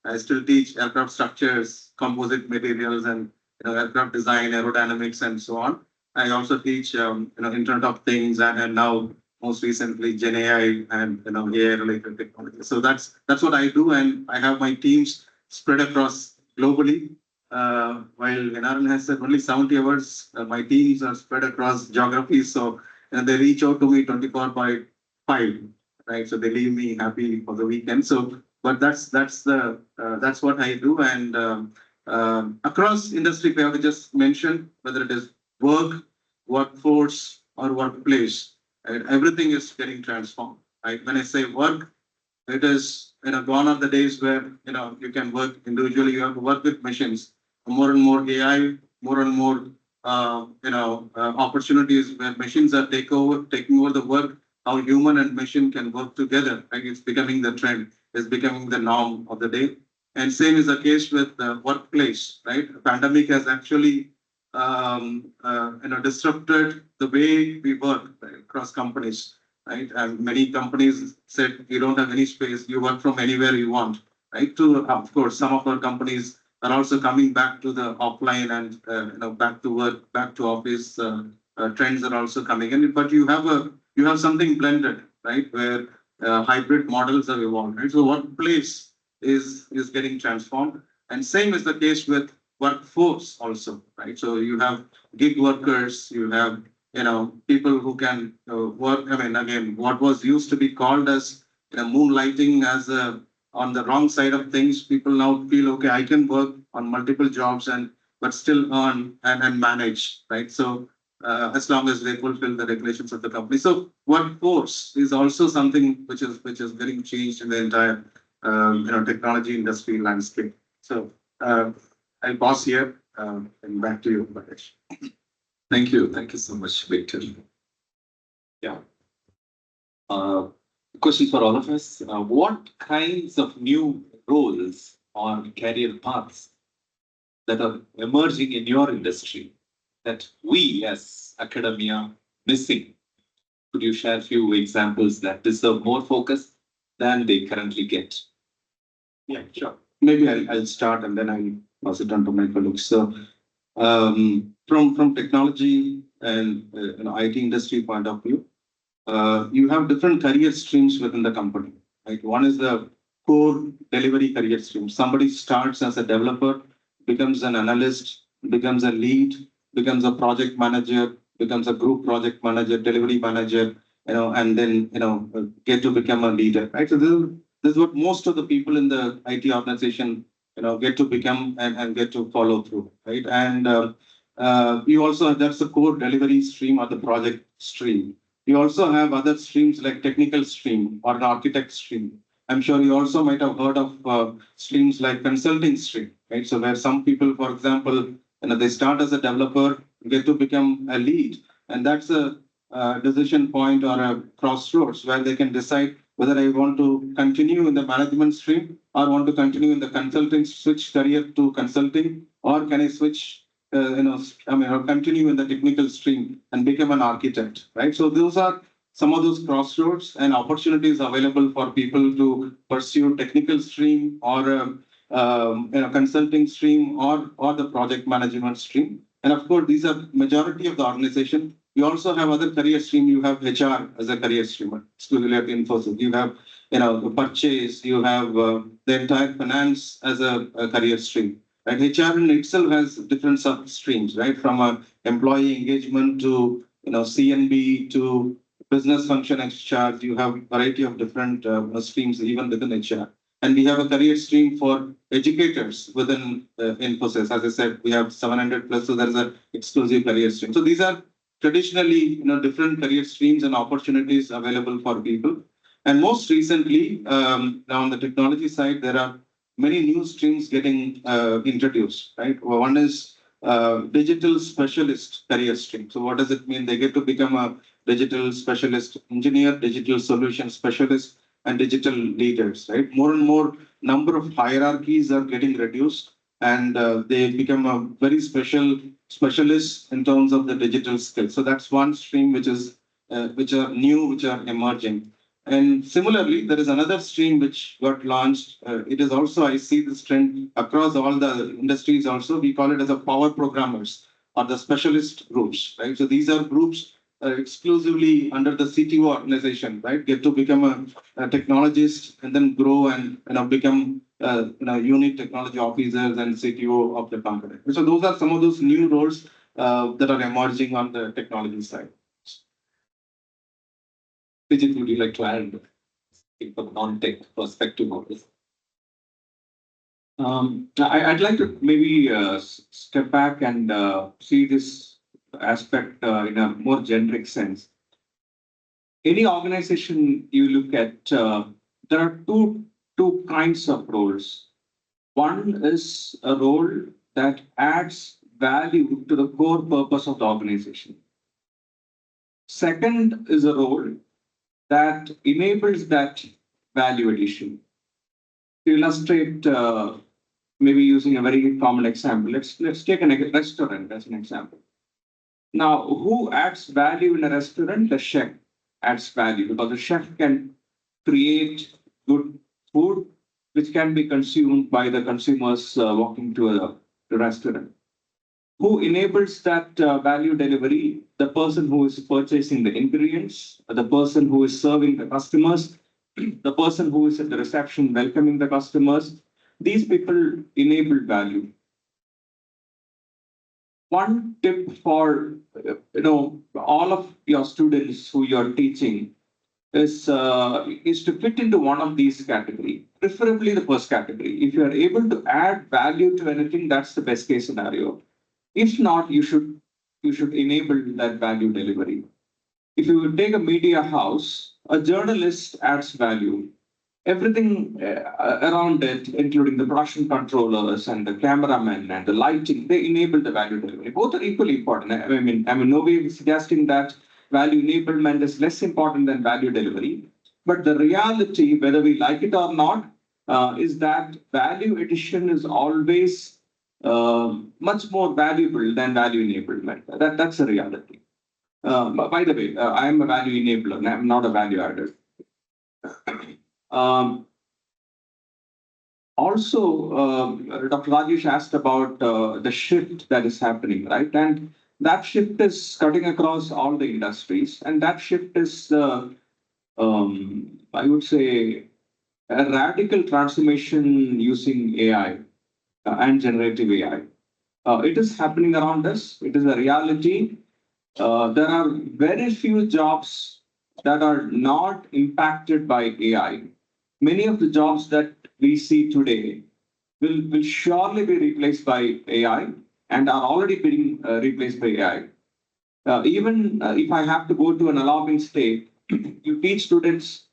F: I still teach aircraft structures, composite materials, and aircraft design, aerodynamics, and so on. I also teach, Internet of Things, and now most recently Gen AI and AI related technology. So that's what I do, and I have my teams spread across globally. While NRN has said only 70 hours, my teams are spread across geographies. So they reach out to me 24 by 5, right? So they leave me happy for the weekend. So, but that's what I do, and across industry, we have just mentioned whether it is work, workforce, or workplace, right? Everything is getting transformed. Right? When I say work, it is gone are the days where you can work individually. You have to work with machines. More and more AI, more and more opportunities where machines are taking over the work. How human and machine can work together. Right? It's becoming the trend. It's becoming the norm of the day. And same is the case with the workplace. Right? The pandemic has actually disrupted the way we work, right, across companies, right? And many companies said you don't have any space, you work from anywhere you want, right? To of course, some of our companies are also coming back to the offline and back to work, back to office. Trends are also coming in, but you have something blended, right? Where hybrid models have evolved, right? So workplace is getting transformed, and same is the case with workforce also, right? So you have gig workers, you have people who can work. I mean, again, what was used to be called as moonlighting as on the wrong side of things, people now feel okay. I can work on multiple jobs and but still earn and manage, right? So as long as they fulfill the regulations of the company. So workforce is also something which is getting changed in the entire technology industry landscape. So I'll pause here and back to you, Bhagesh.
B: Thank you. Thank you so much, Victor. Yeah. Question for all of us. What kinds of new roles or career paths that are emerging in your industry that we as academia missing? Could you share a few examples that deserve more focus than they currently get?
F: Yeah, sure. Maybe I'll start and then I'll pass it on to my colleagues. So, from technology and IT industry point of view, you have different career streams within the company. Right? One is the core delivery career stream. Somebody starts as a developer, becomes an analyst, becomes a lead, becomes a project manager, becomes a group project manager, delivery manager, and then get to become a leader. Right. So this is what most of the people in the IT organization get to become and get to follow through. Right. And you also that's the core delivery stream or the project stream. You also have other streams like technical stream or an architect stream. I'm sure you also might have heard of streams like consulting stream, right? So where some people, for example, they start as a developer, get to become a lead, and that's a decision point or a crossroads where they can decide whether I want to continue in the management stream or want to continue in the consulting, switch career to consulting, or can I switch or continue in the technical stream and become an architect, right? So those are some of those crossroads and opportunities available for people to pursue technical stream or consulting stream or the project management stream. And of course, these are majority of the organization. You also have other career stream. You have HR as a career stream, exclusively at Infosys. You have the purchase. You have the entire finance as a career stream. Right? HR in itself has different sub streams, right? From employee engagement to CNB to business function HR. You have a variety of different streams even within HR. And we have a career stream for educators within Infosys. As I said, we have 700 plus, so there is an exclusive career stream. So these are traditionally different career streams and opportunities available for people. And most recently, now on the technology side, there are many new streams getting introduced, right? One is digital specialist career stream. So what does it mean? They get to become a digital specialist engineer, digital solution specialist, and digital leaders, right? More and more number of hierarchies are getting reduced, and they become a very specialist in terms of the digital skills. So that's one stream which are new, which are emerging. And similarly, there is another stream which got launched. It is also, I see this trend across all the industries also. We call it as a power programmers or the specialist groups, right? So these are groups exclusively under the CTO organization, right? Get to become a technologist and then grow and become unit technology officers and CTO of the company. So those are some of those new roles that are emerging on the technology side.
B: Vijit, would you like to add from non-tech perspective on this?
D: I'd like to maybe step back and see this aspect in a more generic sense. Any organization you look at, there are two kinds of roles. One is a role that adds value to the core purpose of the organization. Second is a role that enables that value addition. To illustrate, maybe using a very common example, let's take a restaurant as an example. Now, who adds value in a restaurant? The chef adds value because the chef can create good food which can be consumed by the consumers walking to a restaurant. Who enables that value delivery? The person who is purchasing the ingredients, the person who is serving the customers, the person who is at the reception welcoming the customers. These people enable value. One tip for all of your students who you're teaching is to fit into one of these categories, preferably the first category. If you are able to add value to anything, that's the best case scenario. If not, you should enable that value delivery. If you take a media house, a journalist adds value. everything around it, including the production controllers and the cameramen and the lighting, they enable the value delivery. Both are equally important. I mean, nobody is suggesting that value enablement is less important than value delivery. But the reality, whether we like it or not, is that value addition is always much more valuable than value enablement. That's a reality. By the way, I am a value enabler, I'm not a value adder. Um, Also, Dr. Rajesh asked about the shift that is happening, right? And that shift is cutting across all the industries, and that shift is, I would say, a radical transformation using AI and generative AI. It is happening around us. It is a reality. There are very few jobs that are not impacted by AI. Many of the jobs that we see today will surely be replaced by AI and are already being replaced by AI. Even if I have to go to an alarming state, you teach students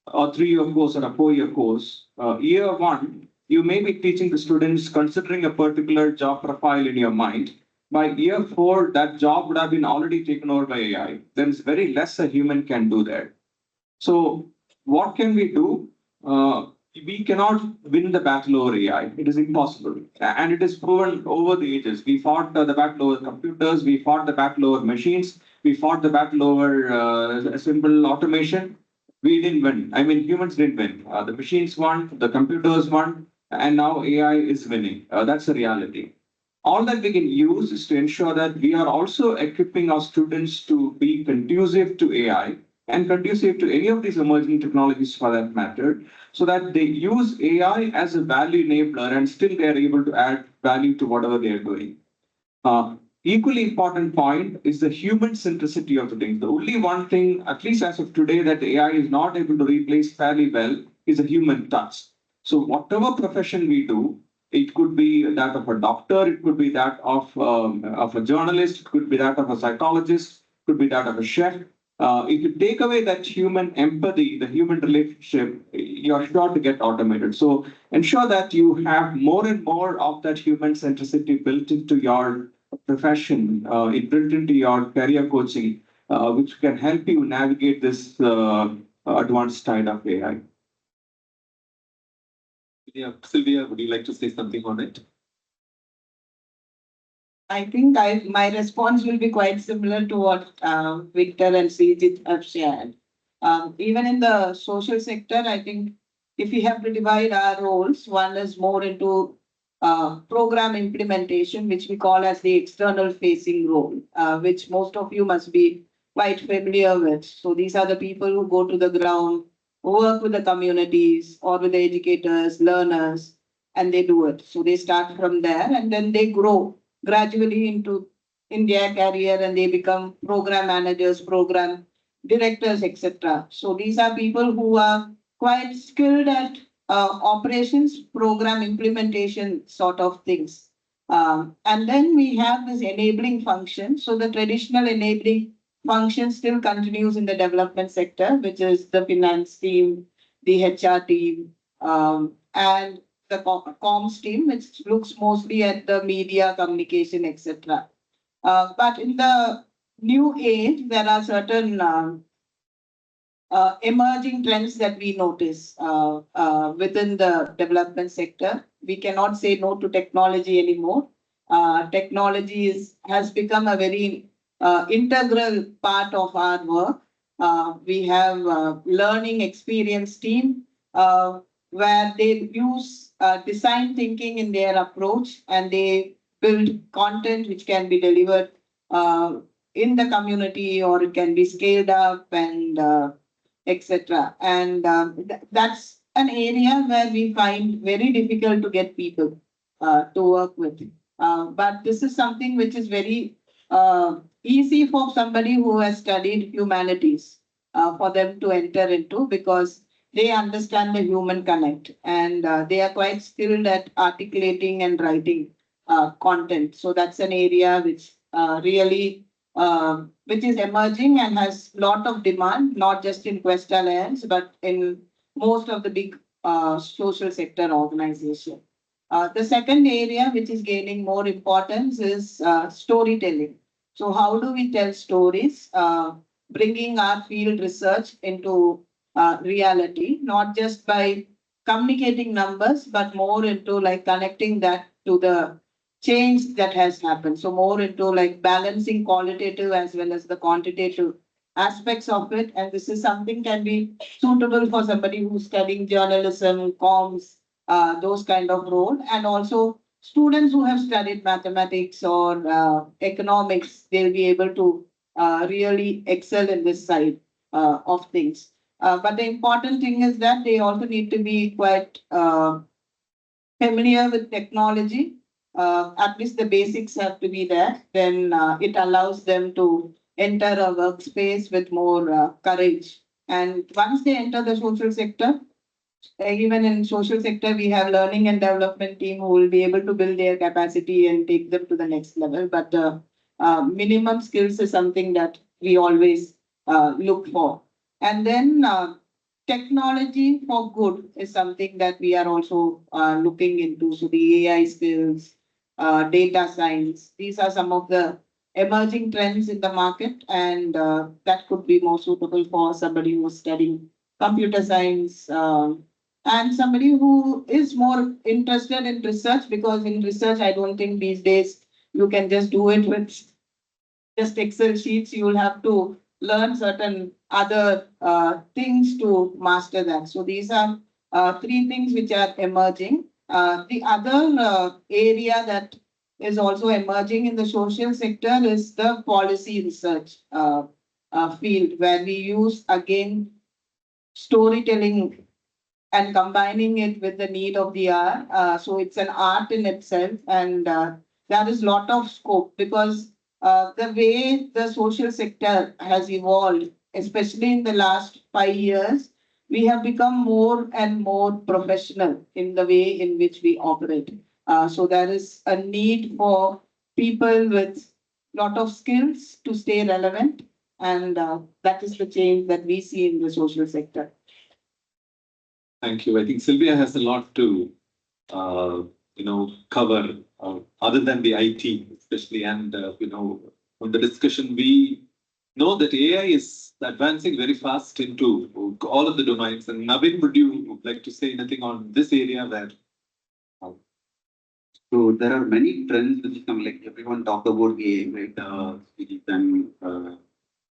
D: a 3-year course or a 4-year course. Year one, you may be teaching the students considering a particular job profile in your mind. By year 4, that job would have been already taken over by AI. There is very less a human can do there. So, what can we do? We cannot win the battle over AI. It is impossible. And it is proven over the ages. We fought the battle over computers, we fought the battle over machines, we fought the battle over simple automation. We didn't win. I mean, humans didn't win. The machines won, the computers won, and now AI is winning. That's a reality. All that we can use is to ensure that we are also equipping our students to be conducive to AI and conducive to any of these emerging technologies for that matter, so that they use AI as a value enabler and still they are able to add value to whatever they are doing. Equally important point is the human centricity of the things. The only one thing, at least as of today, that AI is not able to replace fairly well is a human touch. So whatever profession we do, it could be that of a doctor, it could be that of a journalist, it could be that of a psychologist, it could be that of a chef. If you take away that human empathy, the human relationship, you're sure to get automated. So ensure that you have more and more of that human centricity built into your profession, built into your career coaching, which can help you navigate this advanced tide of AI.
B: Yeah, Sylvia, would you like to say something on it?
C: I think my response will be quite similar to what Victor and Srijit have shared. Even in the social sector, I think if we have to divide our roles, one is more into program implementation, which we call as the external facing role, which most of you must be quite familiar with. So these are the people who go to the ground, work with the communities or with the educators, learners, and they do it. So they start from there and then they grow gradually in their career and they become program managers, program directors, etc. So these are people who are quite skilled at operations, program implementation sort of things. And then we have this enabling function. So the traditional enabling function still continues in the development sector, which is the finance team, the HR team, and the comms team, which looks mostly at the media, communication, etc. But in the new age, there are certain emerging trends that we notice within the development sector. We cannot say no to technology anymore. Technology has become a very integral part of our work. We have a learning experience team where they use design thinking in their approach and they build content which can be delivered in the community or it can be scaled up and etc. And that's an area where we find very difficult to get people to work with. But this is something which is very easy for somebody who has studied humanities for them to enter into because they understand the human connect and they are quite skilled at articulating and writing content. So that's an area which really which is emerging and has lot of demand, not just in Quest Alliance, but in most of the big social sector organization. The second area which is gaining more importance is storytelling. So how do we tell stories? Bringing our field research into reality, not just by communicating numbers, but more into like connecting that to the change that has happened. So more into like balancing qualitative as well as the quantitative aspects of it. And this is something can be suitable for somebody who's studying journalism, comms, those kind of role. And also students who have studied mathematics or economics, they'll be able to really excel in this side of things. But the important thing is that they also need to be quite familiar with technology. At least the basics have to be there. Then it allows them to enter a workspace with more courage. And once they enter the social sector, even in social sector, we have learning and development team who will be able to build their capacity and take them to the next level. But the minimum skills is something that we always look for. And then technology for good is something that we are also looking into. So the AI skills, data science, these are some of the emerging trends in the market, and that could be more suitable for somebody who is studying computer science, and somebody who is more interested in research, because in research, I don't think these days you can just do it with just Excel sheets. You will have to learn certain other things to master that. So these are three things which are emerging. The other area that is also emerging in the social sector is the policy research field, where we use again storytelling and combining it with the need of the hour. So it's an art in itself, and there is lot of scope, because the way the social sector has evolved, especially in the last 5 years, we have become more and more professional in the way in which we operate. So there is a need for people with lot of skills to stay relevant, and that is the change that we see in the social sector.
B: Thank you. I think Sylvia has a lot to, cover other than the IT, especially, and from the discussion, we know that AI is advancing very fast into all of the domains. And Navin, would you like to say anything on this area where?
E: So there are many trends which come, like everyone talked about AI, right? And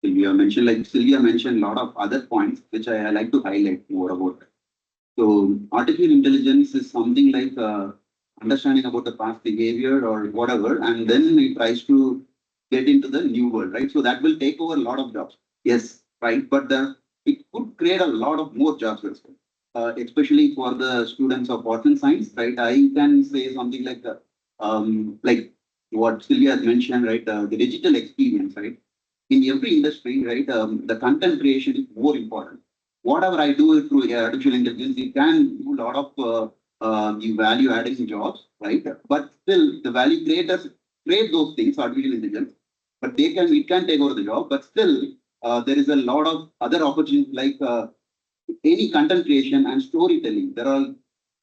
E: Sylvia mentioned a lot of other points which I like to highlight more about. So artificial intelligence is something like understanding about the past behavior or whatever, and then it tries to get into the new world, right? So that will take over a lot of jobs. Yes, right. But it could create a lot of more jobs as well, especially for the students of arts and science, right? I can say something like what Sylvia has mentioned, right? The digital experience, right? In every industry, right? The content creation is more important. Whatever I do through artificial intelligence, it can do a lot of the value adding jobs, right? But still, the value creators create those things, artificial intelligence, but it can take over the job. But still, there is a lot of other opportunities like any content creation and storytelling. There are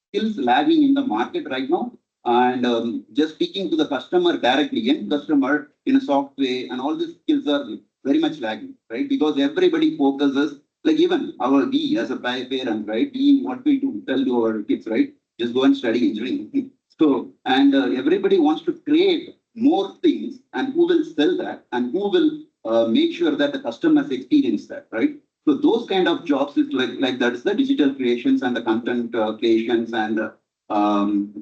E: skills lagging in the market right now. And just speaking to the customer directly, end customer in a soft way, and all these skills are very much lagging, right? Because everybody focuses, like even we as a parent, right? What we do tell to our kids, right? Just go and study engineering. So, and everybody wants to create more things, and who will sell that, and who will make sure that the customers experience that, right? So those kind of jobs is like that is the digital creations and the content creations and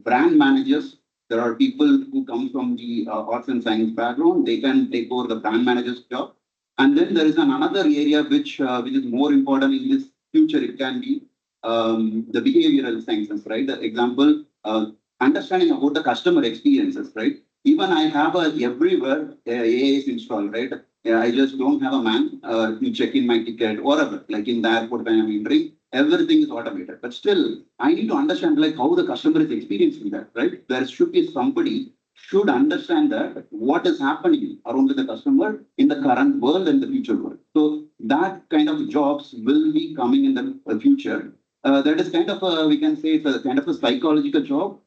E: brand managers. There are people who come from the arts and science background. They can take over the brand manager's job. And then there is another area which is more important in this future. It can be the behavioral sciences, right? The example, understanding about the customer experiences, right? Even I have everywhere AA is installed, right? Yeah, I just don't have a man to check in my ticket, whatever. Like in the airport when I'm entering, everything is automated. But still, I need to understand like how the customer is experiencing that, right? There should be somebody should understand that what is happening around the customer in the current world and the future world. So that kind of jobs will be coming in the future. that is kind of a, we can say it's a kind of a psychological job,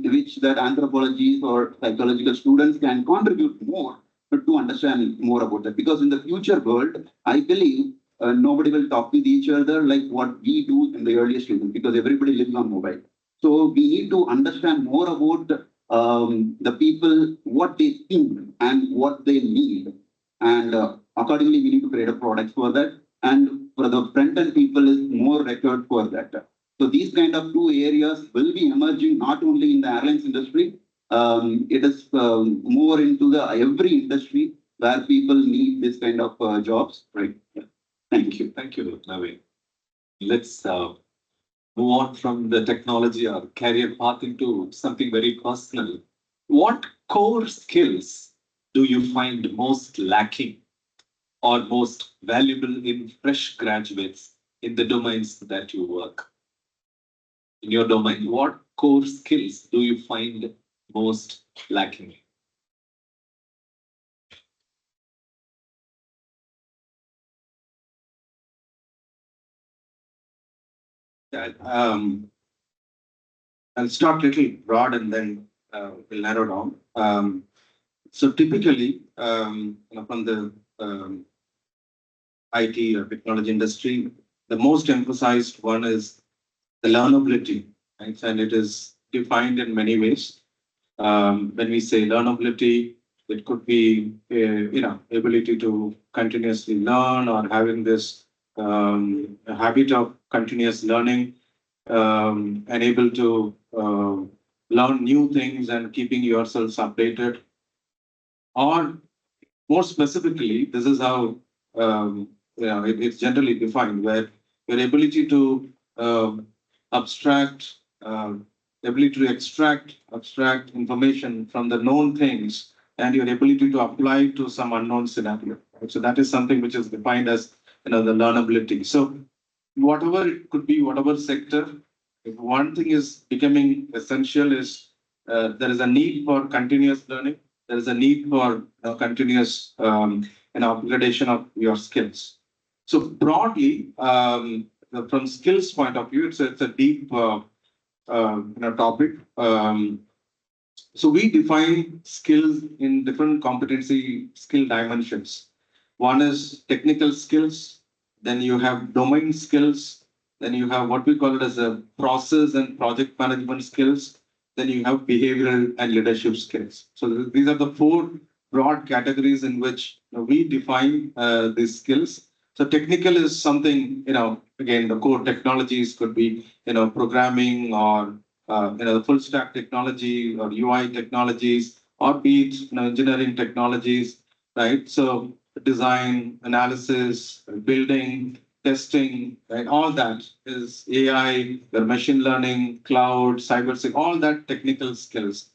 E: which that anthropologists or psychological students can contribute more to understand more about that. Because in the future world, I believe nobody will talk with each other like what we do in the earliest stages, because everybody lives on mobile. So we need to understand more about the people, what they think and what they need. And accordingly, we need to create a product for that. And for the front end people is more record for that. So these kind of two areas will be emerging not only in the airlines industry, it is more into the every industry where people need this kind of jobs, right? Yeah. Thank you.
B: Thank you, Naveen. Let's move on from the technology or career path into something very personal. What core skills do you find most lacking or most valuable in fresh graduates in the domains that you work? In your domain, what core skills do you find most lacking?
F: Yeah, I'll start little broad and then we'll narrow down. So typically, from the IT or technology industry, the most emphasized one is the learnability, right? And it is defined in many ways. When we say learnability, it could be, ability to continuously learn or having this habit of continuous learning, and able to learn new things and keeping yourselves updated. Or more specifically, this is how it's generally defined, where your ability to abstract, ability to extract abstract information from the known things, and your ability to apply to some unknown scenario. Right? So that is something which is defined as the learnability. So whatever it could be, whatever sector, if one thing is becoming essential is there is a need for continuous learning. There is a need for continuous upgradation of your skills. So broadly, from skills point of view, it's a deep topic. So we define skills in different competency skill dimensions. One is technical skills, then you have domain skills, then you have what we call it as a process and project management skills, then you have behavioral and leadership skills. So these are the four broad categories in which we define these skills. So technical is something, again, the core technologies could be, programming or the full stack technology or UI technologies, or be it engineering technologies, right? So design, analysis, building, testing, right? All that is AI, your machine learning, cloud, cybersecurity, all that technical skills.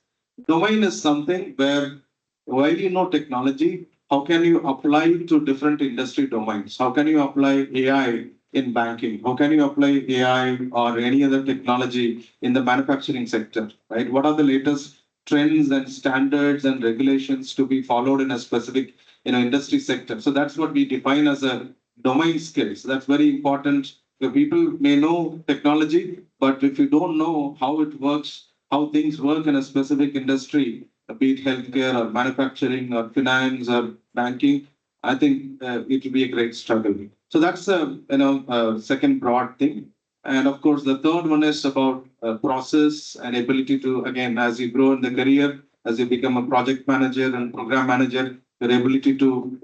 F: Domain is something where while you know technology, how can you apply to different industry domains? How can you apply AI in banking? How can you apply AI or any other technology in the manufacturing sector, right? What are the latest trends and standards and regulations to be followed in a specific industry sector? So that's what we define as a domain skill. So that's very important. The people may know technology, but if you don't know how it works, how things work in a specific industry, be it healthcare or manufacturing or finance or banking, I think it will be a great struggle. So that's a second broad thing. And of course, the third one is about process and ability to, again, as you grow in the career, as you become a project manager and program manager, your ability to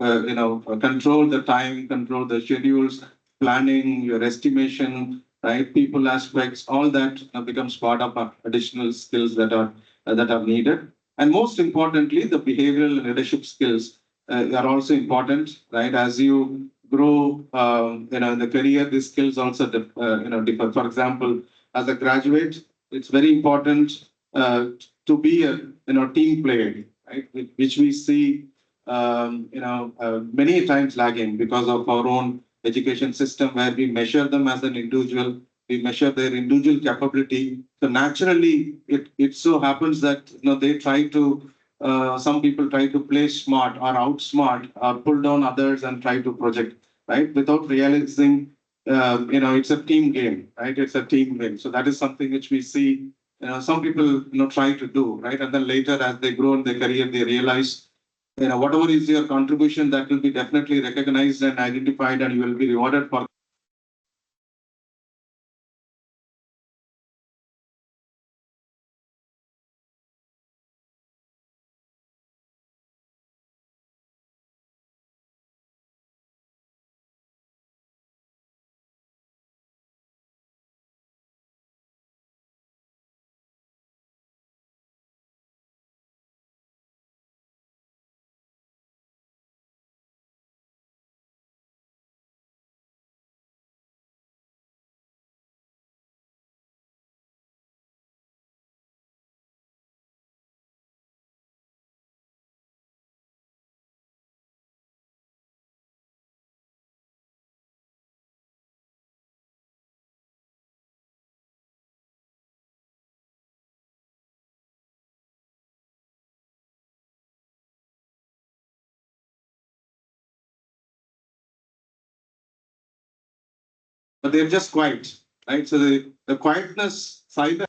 F: control the time, control the schedules, planning, your estimation, right, people aspects, all that becomes part of additional skills that are needed. And most importantly, the behavioral and leadership skills are also important, right? As you grow, in the career, these skills also differ. For example, as a graduate, it's very important to be a team player, right? Which we see many times lagging because of our own education system, where we measure them as an individual, we measure their individual capability. So naturally, it so happens that they try to some people try to play smart or outsmart or pull down others and try to project, right, without realizing it's a team game, right? It's a team game. So that is something which we see, some people, try to do, right? And then later as they grow in their career, they realize, whatever is your contribution, that will be definitely recognized and identified, and you will be rewarded for. But they're just quiet, right? So the quietness side.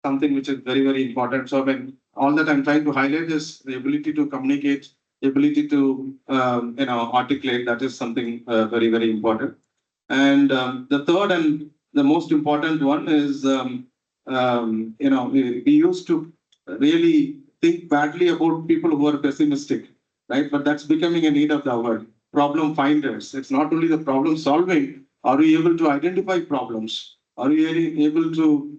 F: Something which is very, very important. So when all that I'm trying to highlight is the ability to communicate, the ability to, articulate, that is something very, very important. And the third and the most important one is, we used to really think badly about people who are pessimistic, right? But that's becoming a need of the hour. Problem finders. It's not only the problem solving. Are we able to identify problems? Are we really able to,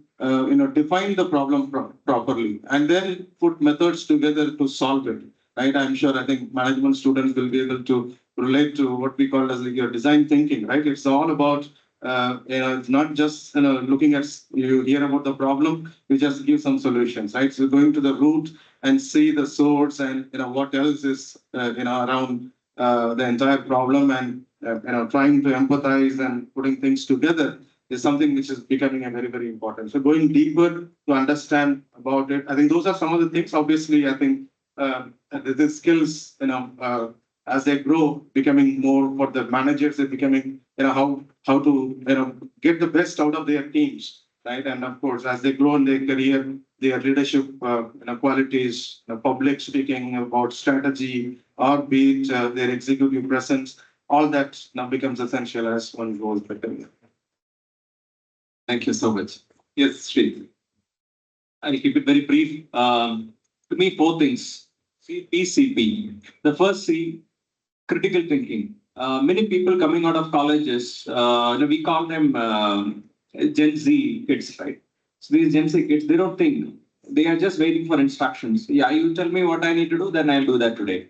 F: define the problem properly and then put methods together to solve it, right? I'm sure I think management students will be able to relate to what we call as like your design thinking, right? It's all about, it's not just, looking at, you hear about the problem, you just give some solutions, right? So going to the root and see the source and, what else is, around the entire problem and, trying to empathize and putting things together is something which is becoming a very, very important. So going deeper to understand about it, I think those are some of the things. Obviously, I think the skills, as they grow, becoming more for the managers, they're becoming, how to, get the best out of their teams, right? And of course, as they grow in their career, their leadership, qualities, public speaking about strategy, or be it their executive presence, all that now becomes essential as one goes better.
D: Thank you so much.
B: Yes, Sri.
D: I'll keep it very brief. To me, four things. CPCP. The first C, critical thinking. Many people coming out of colleges, we call them Gen Z kids, right? So these Gen Z kids, they don't think. They are just waiting for instructions. Yeah, you tell me what I need to do, then I'll do that today.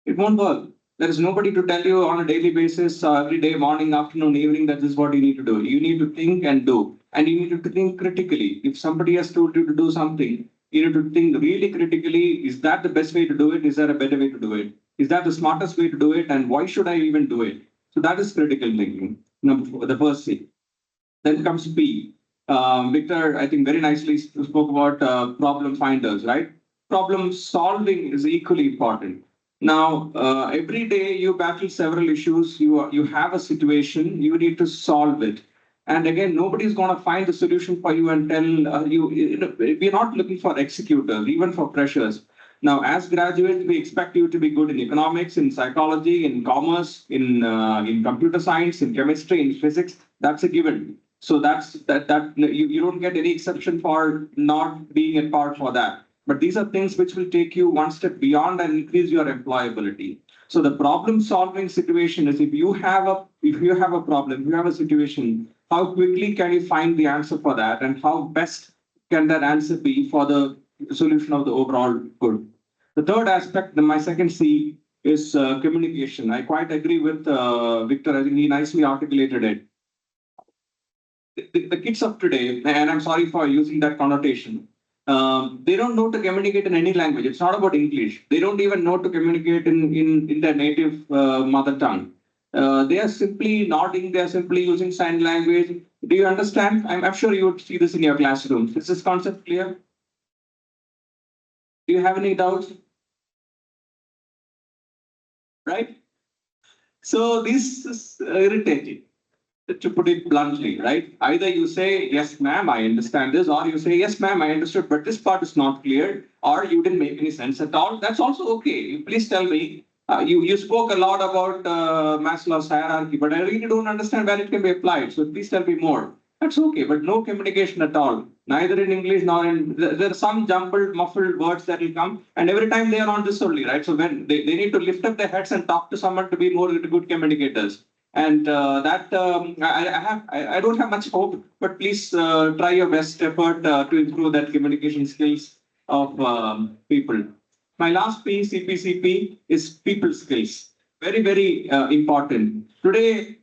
D: It won't work. There is nobody to tell you on a daily basis, every day, morning, afternoon, evening, that this is what you need to do. You need to think and do. And you need to think critically. If somebody has told you to do something, you need to think really critically. Is that the best way to do it? Is there a better way to do it? Is that the smartest way to do it? And why should I even do it? So that is critical thinking. Number four, the first thing. Then comes P. Victor, I think very nicely spoke about problem finders, right? Problem solving is equally important. Now, every day you battle several issues. You have a situation. You need to solve it. And again, nobody's going to find the solution for you and tell you. We're not looking for executors, even for freshers. Now, as graduates, we expect you to be good in economics, in psychology, in commerce, in computer science, in chemistry, in physics. That's a given. So that you don't get any exception for not being a part for that. But these are things which will take you one step beyond and increase your employability. So the problem solving situation is if you have a problem, you have a situation, how quickly can you find the answer for that and how best can that answer be for the solution of the overall good. The third aspect, my second C, is communication. I quite agree with Victor. I think he nicely articulated it. the kids of today, and I'm sorry for using that connotation, they don't know to communicate in any language. It's not about English. They don't even know to communicate in their native mother tongue. They are simply nodding. They are simply using sign language. Do you understand? I'm sure you would see this in your classrooms. Is this concept clear? Do you have any doubts? Right? So this is irritating, to put it bluntly, right? Either you say, yes, ma'am, I understand this, or you say, yes, ma'am, I understood, but this part is not clear, or you didn't make any sense at all. That's also okay. You please tell me. You spoke a lot about Maslow's hierarchy, but I really don't understand where it can be applied. So please tell me more. That's okay, but no communication at all. Neither in English nor in there are some jumbled, muffled words that will come, and every time they are on this only, right? So when they need to lift up their heads and talk to someone to be more good communicators. And I don't have much hope, but please try your best effort to improve that communication skills of people. My last P, CPCP, is people skills. Very, very important. Today,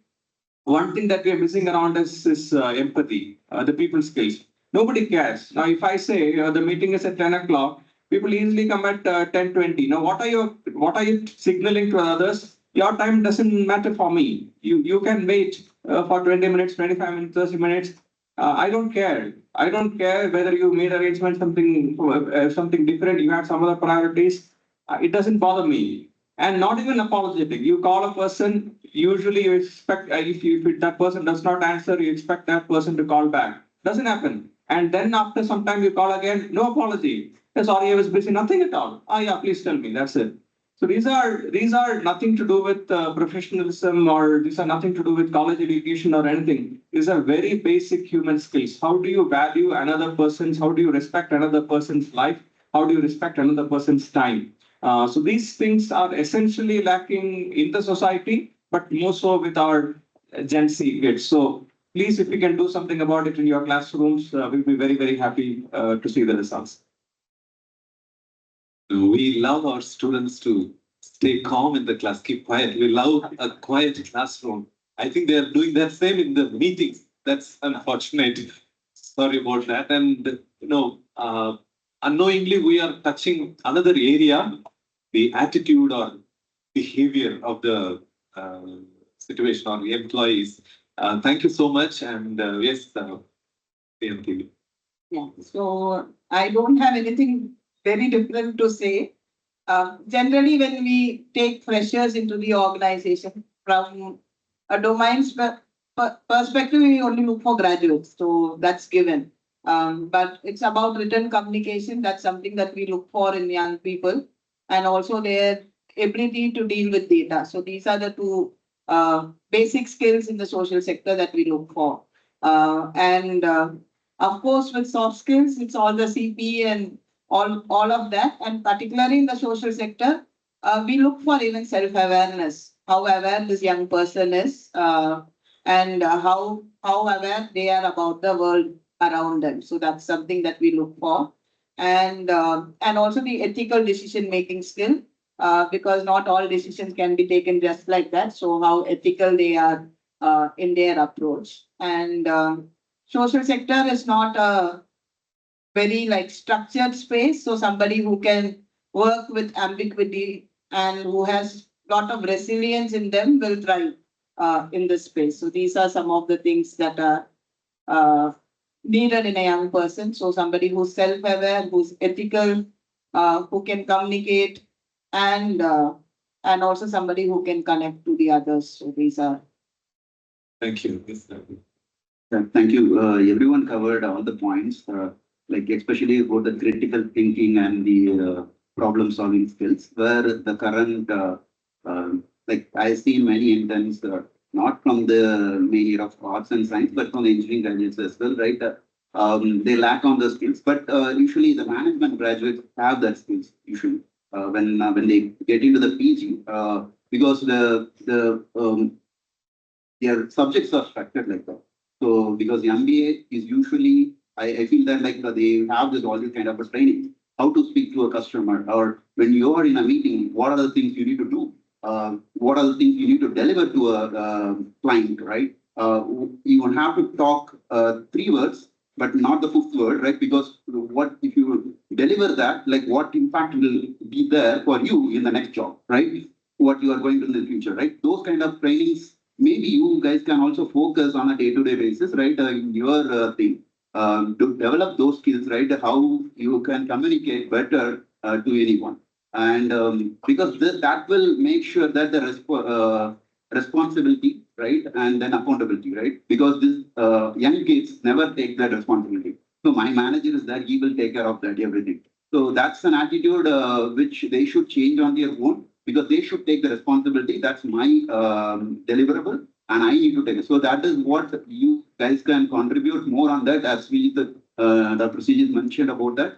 D: one thing that we are missing around us is empathy, the people skills. Nobody cares. Now, if I say the meeting is at 10 o'clock, people easily come at 10:20. Now, what are you signaling to others? Your time doesn't matter for me. You can wait for 20 minutes, 25 minutes, 30 minutes. I don't care. I don't care whether you made arrangement something different. You had some other priorities. It doesn't bother me. And not even apologetic. You call a person. Usually, you expect if that person does not answer, you expect that person to call back. Doesn't happen. And then after some time, you call again. No apology. Sorry, I was busy. Nothing at all. Yeah, please tell me. That's it. So these are nothing to do with professionalism, or these are nothing to do with college education or anything. These are very basic human skills. How do you value another person's? How do you respect another person's life? How do you respect another person's time? So these things are essentially lacking in the society, but more so with our Gen Z kids. So please, if you can do something about it in your classrooms, we'll be very, very happy to see the results.
B: We love our students to stay calm in the class, keep quiet. We love a quiet classroom. I think they are doing that same in the meetings. That's unfortunate. Sorry about that. And unknowingly, we are touching another area, the attitude or behavior of the situation or the employees. Thank you so much. And yes, PMTV.
C: Yeah, so I don't have anything very different to say. Generally, when we take freshers into the organization from a perspective, we only look for graduates, so that's given. But it's about written communication. That's something that we look for in young people, and also their ability to deal with data. So these are the two basic skills in the social sector that we look for. And of course, with soft skills, it's all the CP and all of that. And particularly in the social sector, we look for even self-awareness, how aware this young person is, and how aware they are about the world around them. So that's something that we look for. And also the ethical decision-making skill, because not all decisions can be taken just like that. So how ethical they are in their approach. And social sector is not a very structured space. So somebody who can work with ambiguity and who has a lot of resilience in them will thrive in this space. So these are some of the things that are needed in a young person. So somebody who's self-aware, who's ethical, who can communicate, and also somebody who can connect to the others. So these are.
B: Thank you.
E: Thank you. Everyone covered all the points, especially about the critical thinking and the problem solving skills, where the current, I see many interns, not from the main area of arts and science, but from the engineering graduates as well, right? They lack on the skills, but usually the management graduates have that skills usually when they get into the PG, because their subjects are structured like that. So because the MBA is usually, I feel that they have this all this kind of a training, how to speak to a customer, or when you are in a meeting, what are the things you need to do? What are the things you need to deliver to a client, right? you will have to talk 3 words, but not the 5th word, right? Because what if you deliver that, like what impact will be there for you in the next job, right? What you are going to in the future, right? Those kind of trainings, maybe you guys can also focus on a day-to-day basis, right? In your thing, to develop those skills, right? How you can communicate better to anyone, and because that will make sure that the responsibility, right, and then accountability, right? Because this young kids never take that responsibility. So my manager is there; he will take care of that everything. So that's an attitude which they should change on their own, because they should take the responsibility. That's my deliverable, and I need to take it. So that is what you guys can contribute more on that, as we the procedures mentioned about that.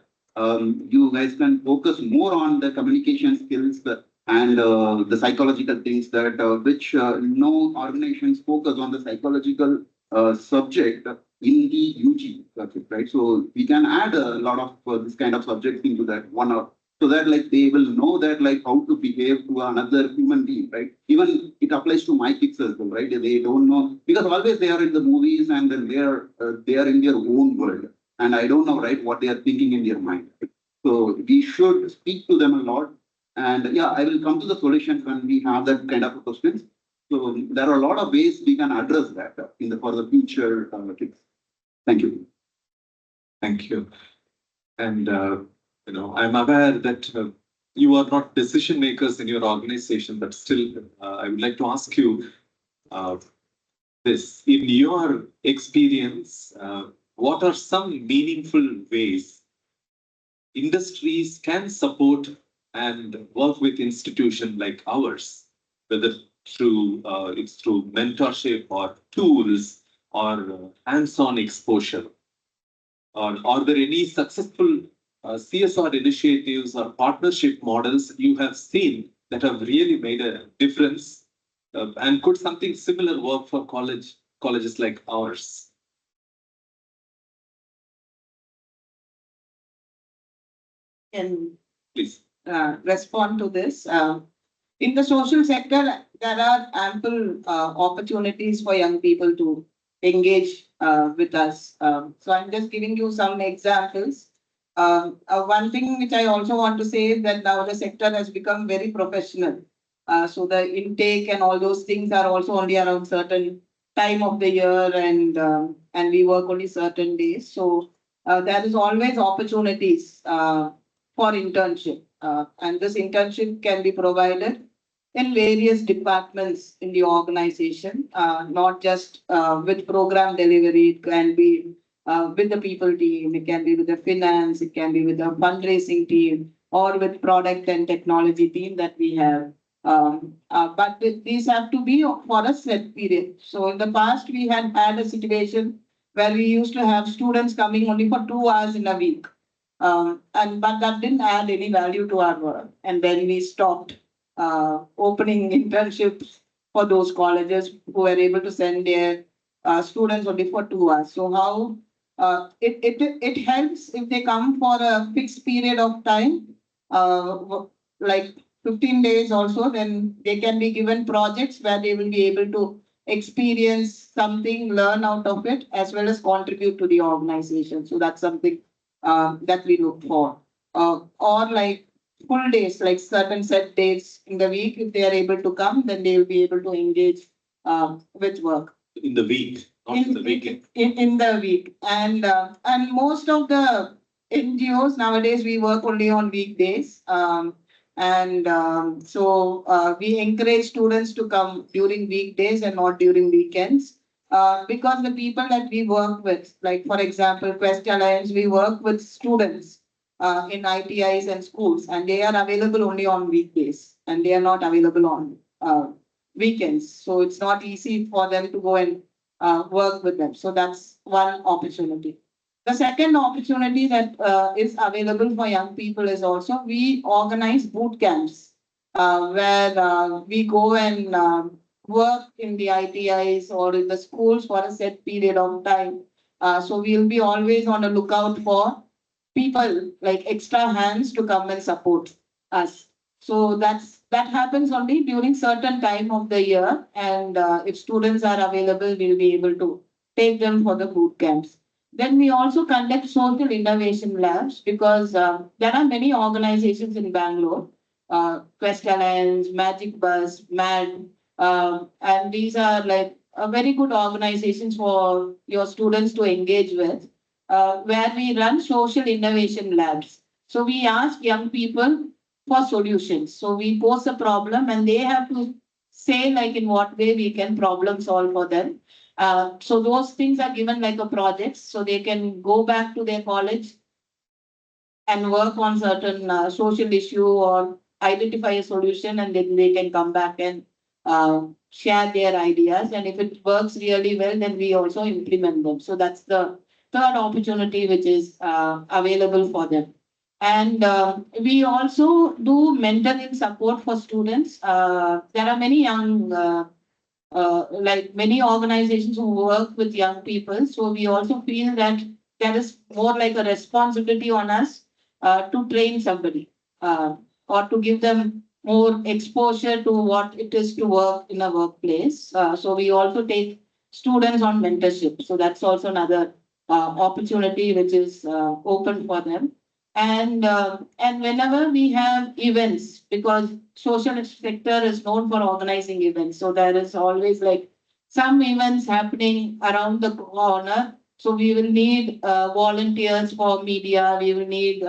E: You guys can focus more on the communication skills, and the psychological things that which no organizations focus on the psychological subject in the UG subject, right? So we can add a lot of this kind of subjects into that 1 hour, so that like they will know that like how to behave to another human being, right? Even it applies to my kids as well, right? They don't know, because always they are in the movies, and then they are in their own world, and I don't know, right, what they are thinking in their mind. So we should speak to them a lot. And yeah, I will come to the solutions when we have that kind of questions. So there are a lot of ways we can address that in the for the future things. Thank you.
B: Thank you. And I'm aware that you are not decision makers in your organization, but still, I would like to ask you uh, this: in your experience, what are some meaningful ways industries can support and work with institutions like ours, whether it's through mentorship or tools or hands-on exposure? Or are there any successful CSR initiatives or partnership models you have seen that have really made a difference? And could something similar work for colleges like ours?
C: Can
B: Please.
C: respond to this. In the social sector, there are ample opportunities for young people to engage with us. So I'm just giving you some examples. One thing which I also want to say is that now the sector has become very professional. So the intake and all those things are also only around certain time of the year, and we work only certain days. So there is always opportunities for internship. And this internship can be provided in various departments in the organization, not just with program delivery. It can be with the people team, it can be with the finance, it can be with the fundraising team, or with product and technology team that we have. But these have to be for a set period. So in the past, we had a situation where we used to have students coming only for 2 hours in a week. And but that didn't add any value to our work. And then we stopped opening internships for those colleges who were able to send their students only for 2 hours. So how it helps if they come for a fixed period of time, like 15 days also, then they can be given projects where they will be able to experience something, learn out of it, as well as contribute to the organization. So that's something that we look for. Or like full days, like certain set days in the week, if they are able to come, then they will be able to engage with work.
B: In the week, not in the weekend.
C: In the week. And most of the NGOs nowadays, we work only on weekdays. So we encourage students to come during weekdays and not during weekends. Because the people that we work with, like for example, Quest Alliance, we work with students in ITIs and schools, and they are available only on weekdays, and they are not available on weekends. So it's not easy for them to go and work with them. So that's one opportunity. The second opportunity that is available for young people is also we organize boot camps where we go and work in the ITIs or in the schools for a set period of time. So we'll be always on the lookout for people like extra hands to come and support us. So that happens only during certain time of the year. And if students are available, we'll be able to take them for the boot camps. Then we also conduct social innovation labs because there are many organizations in Bangalore, Quest Alliance, Magic Bus, MAD, and these are like very good organizations for your students to engage with, where we run social innovation labs. So we ask young people for solutions. So we pose a problem and they have to say like in what way we can problem solve for them. So those things are given like a project, so they can go back to their college and work on certain social issue or identify a solution, and then they can come back and share their ideas. And if it works really well, then we also implement them. So that's the third opportunity which is available for them. And we also do mentoring support for students. There are many young like many organizations who work with young people. So we also feel that there is more like a responsibility on us to train somebody or to give them more exposure to what it is to work in a workplace. So we also take students on mentorship. So that's also another opportunity which is open for them. And whenever we have events, because social sector is known for organizing events, so there is always like some events happening around the corner. So we will need volunteers for media, we will need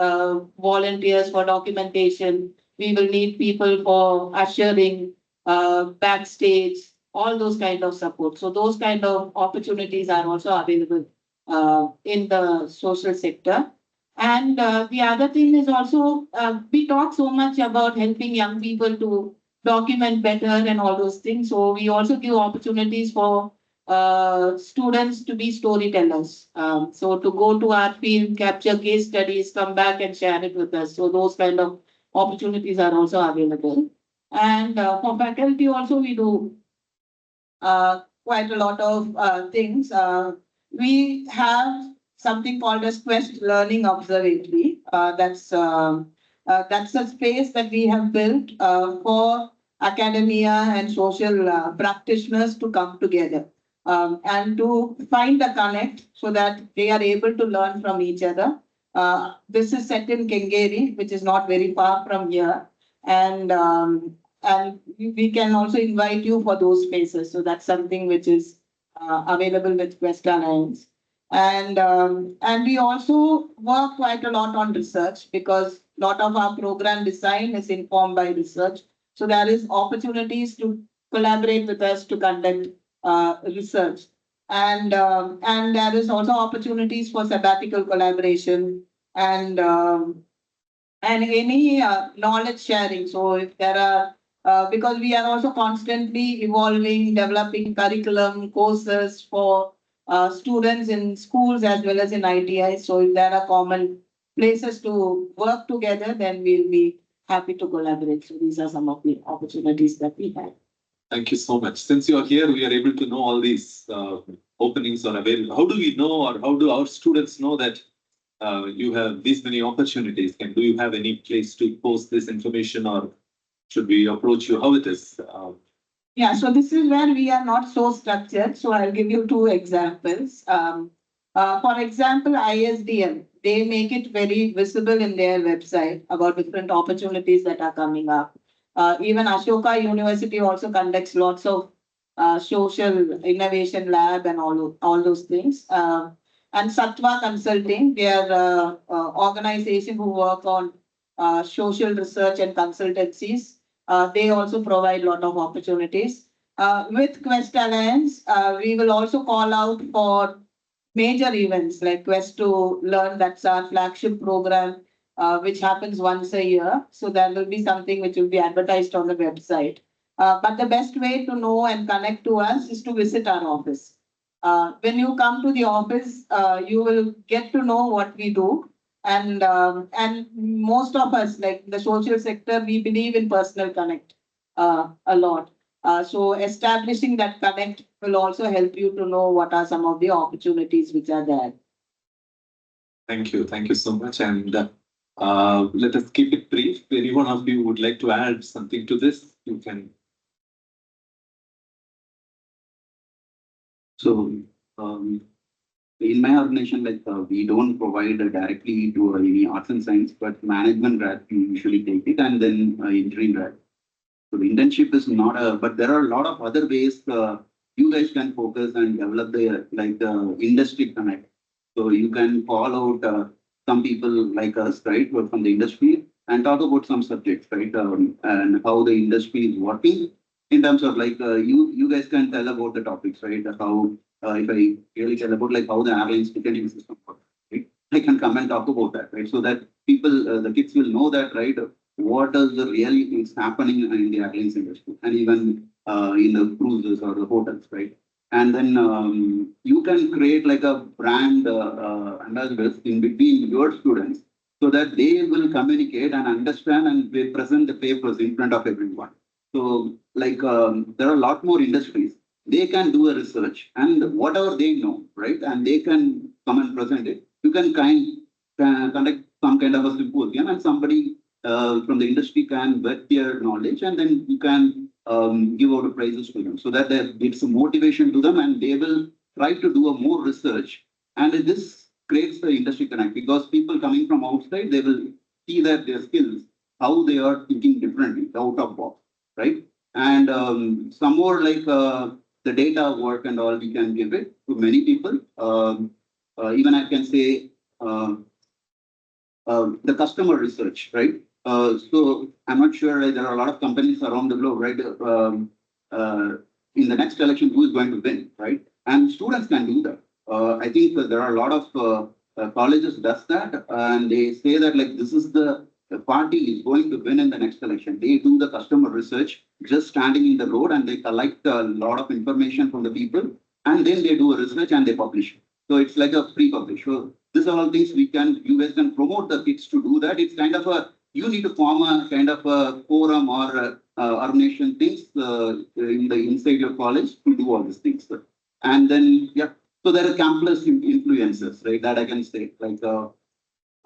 C: volunteers for documentation, we will need people for ushering, backstage, all those kind of support. So those kind of opportunities are also available in the social sector. And the other thing is also, we talk so much about helping young people to document better and all those things. So we also give opportunities for students to be storytellers. So to go to our field, capture case studies, come back and share it with us. So those kind of opportunities are also available. And for faculty also, we do quite a lot of things. We have something called as Quest Learning Observatory. That's a space that we have built for academia and social practitioners to come together and to find a connect so that they are able to learn from each other. This is set in Kengeri, which is not very far from here. And we can also invite you for those spaces. So that's something which is available with Quest Alliance. And we also work quite a lot on research because a lot of our program design is informed by research. So there is opportunities to collaborate with us to conduct research. And there is also opportunities for sabbatical collaboration and any knowledge sharing. So if there are, because we are also constantly evolving, developing curriculum courses for students in schools as well as in ITI. So if there are common places to work together, then we'll be happy to collaborate. So these are some of the opportunities that we have.
B: Thank you so much. Since you are here, we are able to know all these openings are available. How do we know, or how do our students know that you have these many opportunities? And do you have any place to post this information, or should we approach you? How it is?
C: Yeah, so this is where we are not so structured. So I'll give you two examples. For example, ISDM, they make it very visible in their website about different opportunities that are coming up. Even Ashoka University also conducts lots of social innovation lab and all those things. And Sattva Consulting, they are organization who work on social research and consultancies. They also provide a lot of opportunities. With Quest Alliance, we will also call out for major events like Quest to Learn. That's our flagship program, which happens once a year. So there will be something which will be advertised on the website. But the best way to know and connect to us is to visit our office. When you come to the office, you will get to know what we do. And most of us, like the social sector, we believe in personal connect a lot. So establishing that connect will also help you to know what are some of the opportunities which are there.
B: Thank you. Thank you so much. And let us keep it brief. any one of you would like to add something to this, you can.
E: So, in my organization, we don't provide directly to any arts and science, but management grad we usually take it, and then engineering grad. So the internship is not a, but there are a lot of other ways you guys can focus and develop the industry connect. So you can call out some people like us, right, who are from the industry, and talk about some subjects, right, and how the industry is working in terms of you guys can tell about the topics, right, how if I really tell about like how the airlines ticketing system works, right, I can come and talk about that, right, so that people, the kids will know that, right, what is the really is happening in the airlines industry and even in the cruises or the hotels, right? And then you can create like a brand ambassadors in between your students so that they will communicate and understand and they present the papers in front of everyone. So there are a lot more industries. They can do a research and whatever they know, right? And they can come and present it. You can conduct some kind of a symposium and somebody from the industry can vet their knowledge and then you can give out prizes to them so that it's a motivation to them and they will try to do a more research and this creates the industry connect because people coming from outside they will see that their skills how they are thinking differently out of box, right? And some more the data work and all we can give it to many people. Even I can say the customer research, right? So I'm not sure there are a lot of companies around the globe, right? In the next election, who is going to win, right? And students can do that. I think that there are a lot of colleges does that, and they say that like this is the party is going to win in the next election. They do the customer research just standing in the road, and they collect a lot of information from the people, and then they do a research and they publish. So it's like a pre-publish. So these are all things you guys can promote the kids to do that. It's kind of you need to form a kind of a forum or organization things in the inside your college to do all these things. And then, yeah, so there are campus influences, right? That I can say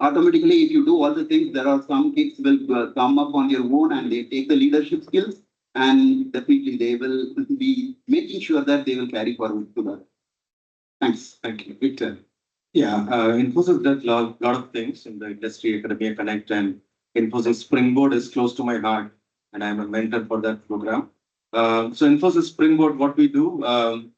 E: automatically, if you do all the things, there are some kids will come up on their own and they take the leadership skills and definitely they will be making sure that they will carry forward to that. Thanks.
F: Thank you, Victor. Yeah, Infosys does a lot of things in the industry academia connect, and Infosys Springboard is close to my heart, and I'm a mentor for that program. So Infosys Springboard, what we do,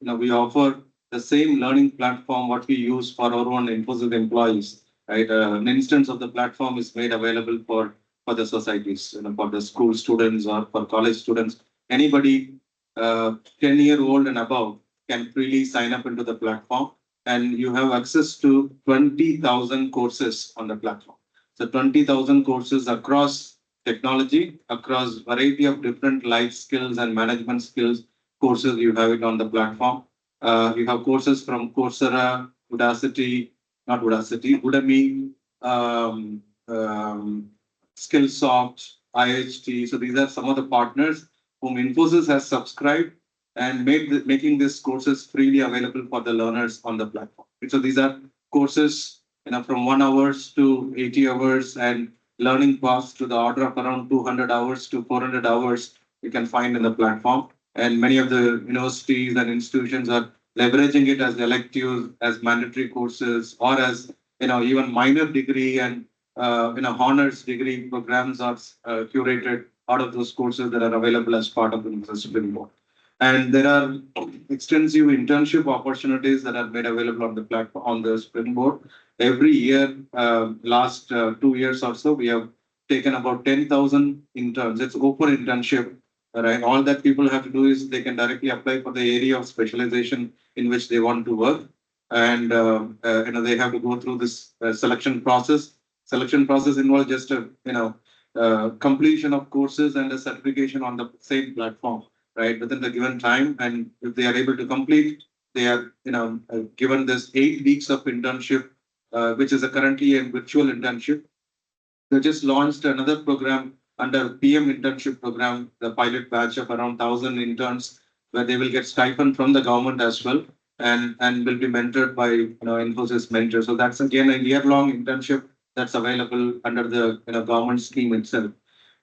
F: we offer the same learning platform what we use for our own Infosys employees. Right, an instance of the platform is made available for the societies, for the school students or for college students. Anybody 10-year-old and above can freely sign up into the platform and you have access to 20,000 courses on the platform. So 20,000 courses across technology, across variety of different life skills and management skills courses, you have it on the platform. You have courses from Coursera, Udemy, Skillsoft, IHT. So these are some of the partners whom Infosys has subscribed and making these courses freely available for the learners on the platform. So these are courses from 1 hours to 80 hours and learning paths to the order of around 200 hours to 400 hours you can find in the platform. And many of the universities and institutions are leveraging it as electives, as mandatory courses, or as even minor degree and honors degree programs are curated out of those courses that are available as part of the Springboard. And there are extensive internship opportunities that are made available on the platform on the Springboard. Every year, last 2 years or so, we have taken about 10,000 interns. It's open internship, right? All that people have to do is they can directly apply for the area of specialization in which they want to work, and they have to go through this selection process. Selection process involves just a completion of courses and a certification on the same platform, right, within the given time. And if they are able to complete, they are given this 8 weeks of internship, which is currently a virtual internship. They just launched another program under PM internship program, the pilot batch of around 1,000 interns, where they will get stipend from the government as well, and will be mentored by Infosys mentors. So that's again a year-long internship that's available under the government scheme itself.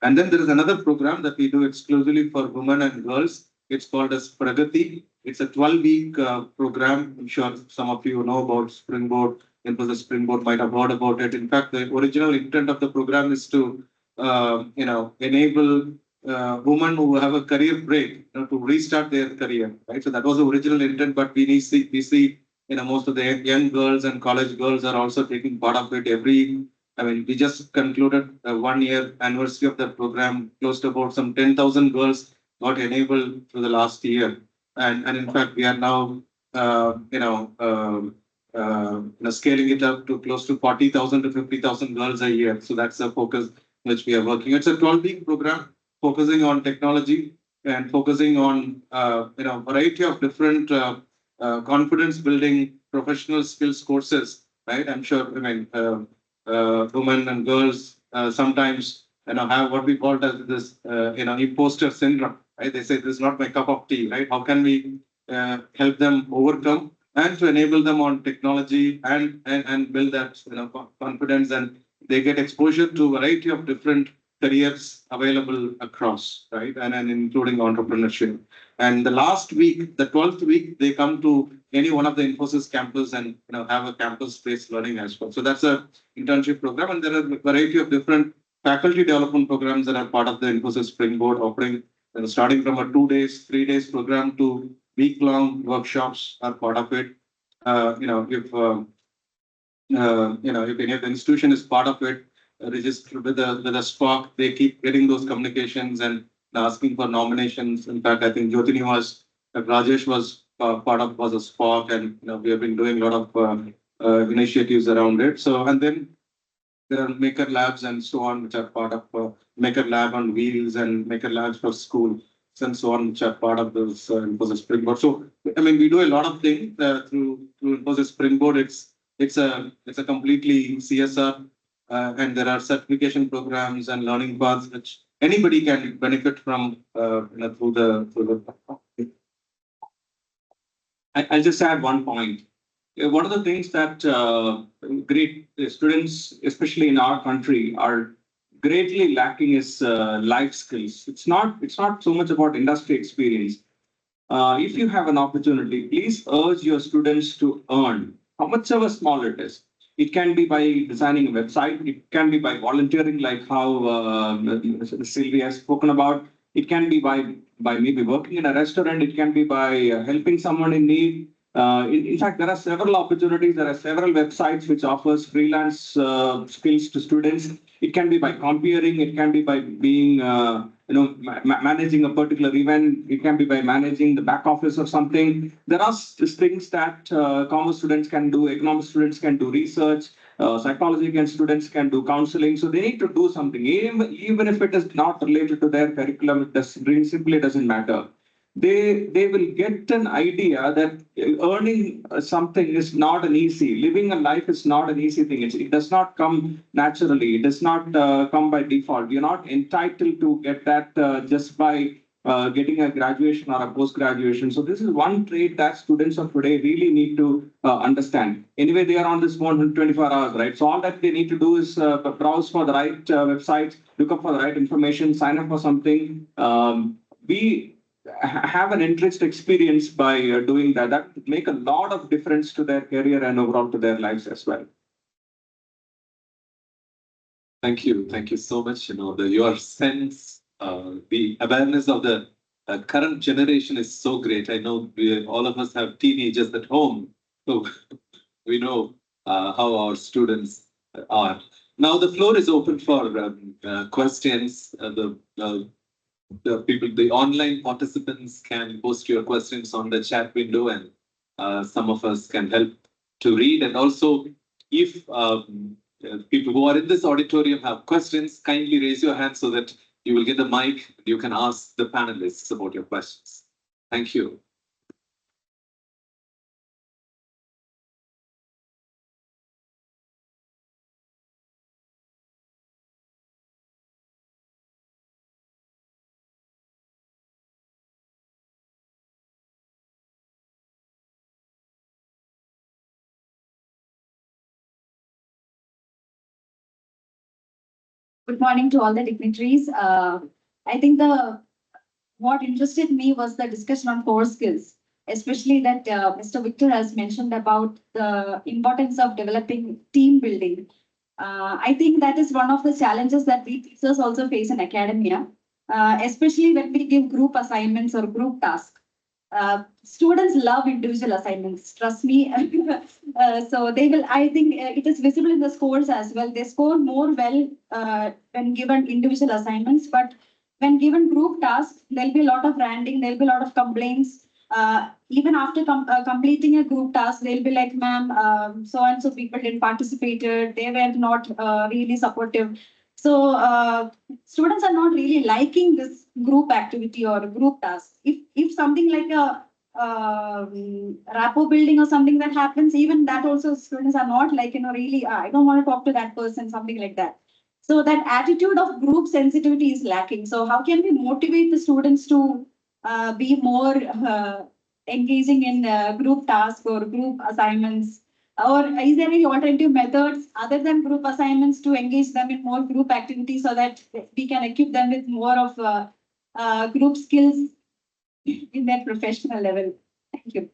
F: And then there is another program that we do exclusively for women and girls. It's called as Pragati. It's a 12-week program. I'm sure some of you know about Springboard. Infosys Springboard might have heard about it. In fact, the original intent of the program is to, enable women who have a career break, to restart their career. Right. So that was the original intent. But we see, most of the young girls and college girls are also taking part of it we just concluded a 1 year anniversary of that program. Close to about some 10,000 girls got enabled through the last year, and in fact we are now scaling it up to close to 40,000 to 50,000 girls a year. So that's the focus which we are working. It's a 12-week program focusing on technology and focusing on variety of different confidence building professional skills courses. Right, I'm sure. Women and girls sometimes have what we call as this imposter syndrome. Right, they say this is not my cup of tea. Right, how can we help them overcome and to enable them on technology and build that confidence, and they get exposure to a variety of different careers available across, right, and including entrepreneurship. And the last week, the 12th week, they come to any one of the Infosys campus and have a campus-based learning as well. So that's a internship program, and there are a variety of different faculty development programs that are part of the Infosys Springboard, offering starting from a 2 days, 3 days program to week-long workshops are part of it. If any of the institution is part of it, registered with a SPOC, they keep getting those communications and asking for nominations. In fact, I think Jyoti Nivas, Rajesh was was a SPOC, and we have been doing a lot of initiatives around it. So, and then there are maker labs and so on, which are part of maker lab on wheels and maker labs for school and so on, which are part of this Infosys Springboard. So, we do a lot of things through Infosys Springboard. It's a completely CSR, and there are certification programs and learning paths which anybody can benefit from through the.
D: I'll just add one point. One of the things that great students, especially in our country, are greatly lacking is life skills. It's not so much about industry experience. If you have an opportunity, please urge your students to earn, how much ever small it is. It can be by designing a website. It can be by volunteering, like how Sylvia has spoken about. It can be by maybe working in a restaurant. It can be by helping someone in need. In fact, there are several opportunities. There are several websites which offers freelance skills to students. It can be by comparing. It can be by being managing a particular event. It can be by managing the back office or something. There are things that commerce students can do, economics students can do research, psychology students can do counseling. So they need to do something, even if it is not related to their curriculum. Really simply doesn't matter. They will get an idea that earning something is not an easy. Living a life is not an easy thing. It does not come naturally. It does not come by default. You're not entitled to get that just by getting a graduation or a post graduation. So this is one trait that students of today really need to understand. Anyway, they are on this phone 24 hours, right? So all that they need to do is browse for the right websites, look up for the right information, sign up for something. We have an enriched experience by doing that. That would make a lot of difference to their career and overall to their lives as well.
B: Thank you. Thank you so much. Your sense, the awareness of the current generation is so great. I know all of us have teenagers at home, so we know how our students are. Now the floor is open for questions. The online participants can post your questions on the chat window, and some of us can help to read. And also, if people who are in this auditorium have questions, kindly raise your hand so that you will get the mic. You can ask the panelists about your questions. Thank you.
G: Good morning to all the dignitaries. I think the what interested me was the discussion on core skills, especially that Mr. Victor has mentioned about the importance of developing team building. I think that is one of the challenges that we teachers also face in academia, especially when we give group assignments or group tasks. Students love individual assignments, trust me. So they will, I think it is visible in the scores as well. They score more well when given individual assignments, but when given group tasks, there'll be a lot of ranting, there'll be a lot of complaints. Even after completing a group task, they'll be like, ma'am, so and so people didn't participated, they were not really supportive. So students are not really liking this group activity or group task. If something like a rapport building or something that happens, even that also students are not like, really, I don't want to talk to that person, something like that. So that attitude of group sensitivity is lacking. So how can we motivate the students to be more engaging in group tasks or group assignments? Or is there any alternative methods other than group assignments to engage them in more group activities so that we can equip them with more of group skills in their professional level? Thank you.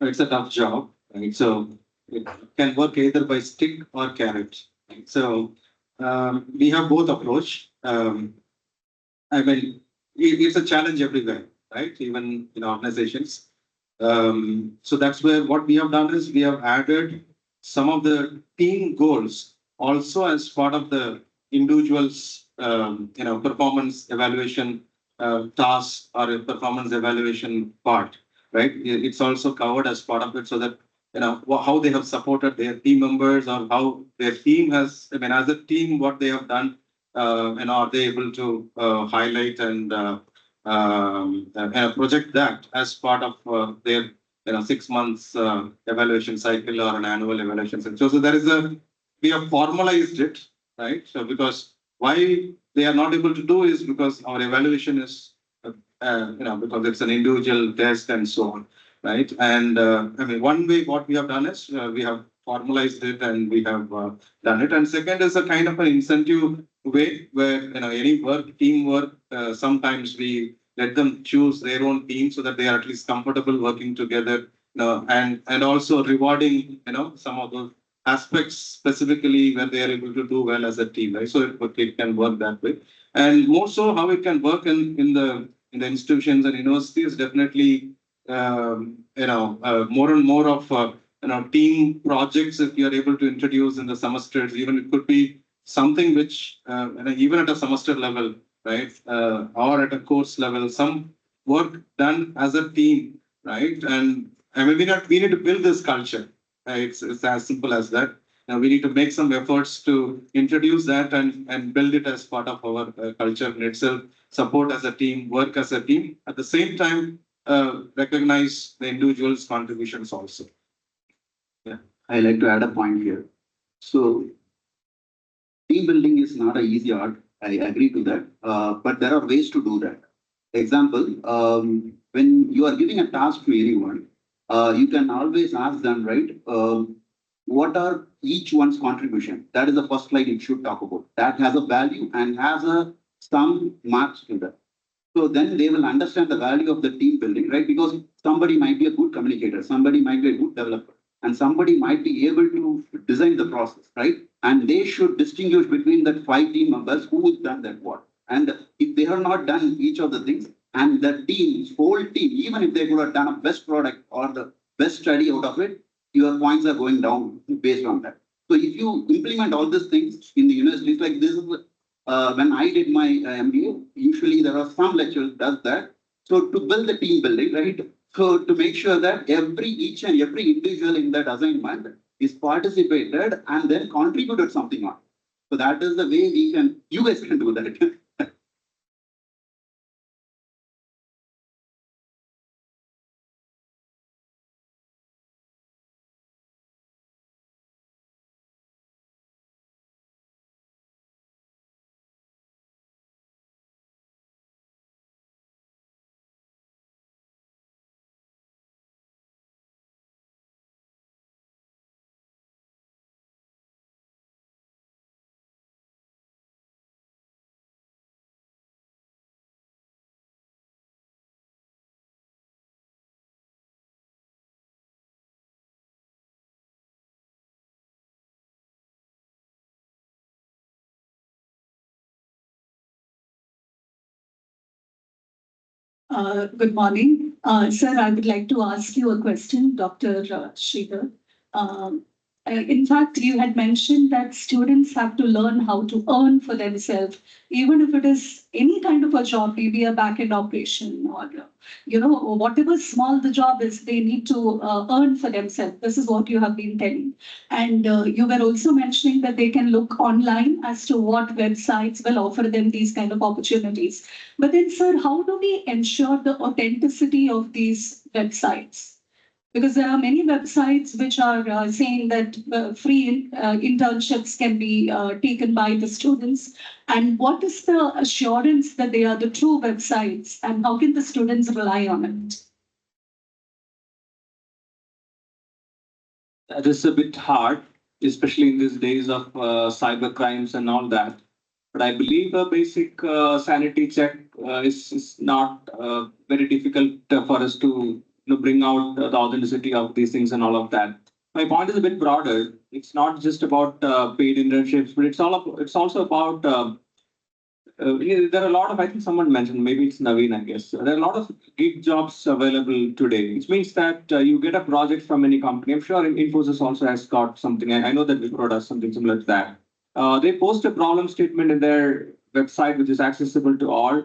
F: It's a tough job, right? So it can work either by stick or carrot. Right? So we have both approach. I mean, it's a challenge everywhere, right? Even in organizations. So that's where what we have done is we have added some of the team goals also as part of the individual's performance evaluation task or a performance evaluation part, right? It's also covered as part of it so that how they have supported their team members or how their team has, I mean, as a team, what they have done, are they able to highlight and project that as part of their 6 months evaluation cycle or an annual evaluation cycle. So there is we have formalized it, right? So because why they are not able to do is because our evaluation is, because it's an individual test and so on, right? And I mean, one way what we have done is we have formalized it and we have done it. And second is a kind of an incentive way where any work, teamwork, sometimes we let them choose their own team so that they are at least comfortable working together, and also rewarding some of those aspects specifically where they are able to do well as a team, right? So it can work that way. And more so how it can work in the institutions and universities, definitely more and more of team projects if you are able to introduce in the semesters. Even it could be something which even at a semester level, right, or at a course level, some work done as a team, right? And I mean, we need to build this culture. It's as simple as that. Now we need to make some efforts to introduce that and build it as part of our culture in itself. Support as a team, work as a team. At the same time, recognize the individual's contributions also. Yeah.
E: I like to add a point here. So team building is not an easy art. I agree to that. But there are ways to do that. Example, when you are giving a task to anyone, you can always ask them, right? What are each one's contribution? That is the first slide you should talk about. That has a value and has a some marks to that. So then they will understand the value of the team building, right? Because somebody might be a good communicator, somebody might be a good developer, and somebody might be able to design the process, right? And they should distinguish between that 5 team members who has done that what. And if they have not done each of the things, and the team, whole team, even if they could have done a best product or the best study out of it, your points are going down based on that. So if you implement all these things in the universities, like this is when I did my MBA, usually there are some lecturers does that. So to build the team building, right? So to make sure that each and every individual in that assignment is participated and then contributed something on. So that is the way you guys can do that.
A: Good morning. Sir, I would like to ask you a question, Dr. Sridhar. Um, in fact, you had mentioned that students have to learn how to earn for themselves, even if it is any kind of a job, maybe a back-end operation or, whatever small the job is, they need to earn for themselves. This is what you have been telling. And you were also mentioning that they can look online as to what websites will offer them these kind of opportunities. But then, sir, how do we ensure the authenticity of these websites? Because there are many websites which are saying that free internships can be taken by the students. And what is the assurance that they are the true websites? And how can the students rely on it?
D: That is a bit hard, especially in these days of cyber crimes and all that. But I believe a basic sanity check is not very difficult for us to bring out the authenticity of these things and all of that. My point is a bit broader. It's not just about paid internships, but it's also about there are a lot of, I think someone mentioned, maybe it's Naveen, I guess. There are a lot of gig jobs available today, which means that you get a project from any company. I'm sure Infosys also has got something. I know that Wipro does something similar to that. They post a problem statement in their website, which is accessible to all.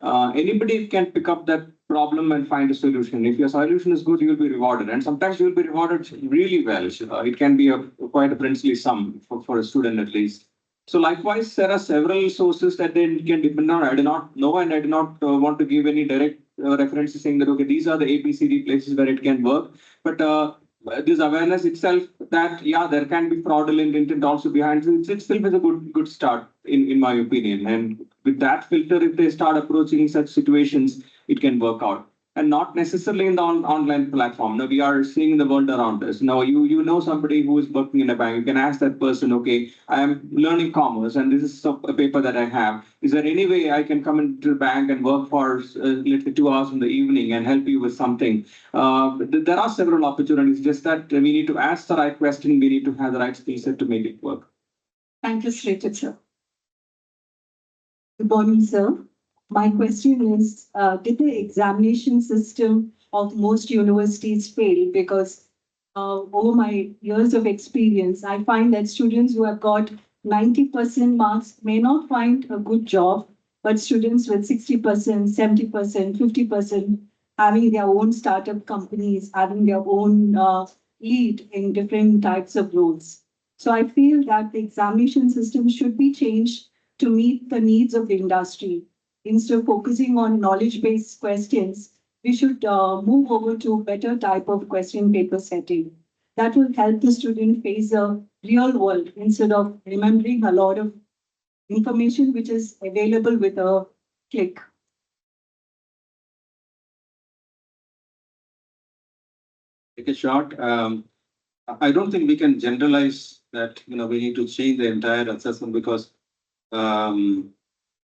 D: Anybody can pick up that problem and find a solution. If your solution is good, you'll be rewarded. And sometimes you'll be rewarded really well. It can be quite a princely sum for a student at least. So likewise, there are several sources that they can depend on. I do not know, and I do not want to give any direct references saying that okay, these are the ABCD places where it can work. But this awareness itself that yeah, there can be fraudulent intent also behind it. It still is a good start in my opinion. And with that filter, if they start approaching such situations, it can work out. And not necessarily in the online platform. Now we are seeing the world around us. Now you know somebody who is working in a bank. You can ask that person, okay, I am learning commerce, and this is a paper that I have. Is there any way I can come into the bank and work for let's say 2 hours in the evening and help you with something? There are several opportunities. Just that we need to ask the right question. We need to have the right skill set to make it work.
A: Thank you, Sridhar, sir.
H: Good morning, sir. My question is, did the examination system of most universities fail? Because over my years of experience, I find that students who have got 90% marks may not find a good job, but students with 60%, 70%, 50% having their own startup companies, having their own lead in different types of roles. So I feel that the examination system should be changed to meet the needs of the industry. Instead of focusing on knowledge-based questions, we should move over to better type of question paper setting. That will help the student face a real world instead of remembering a lot of information which is available with a click.
F: Take a shot. I don't think we can generalize that, we need to change the entire assessment because,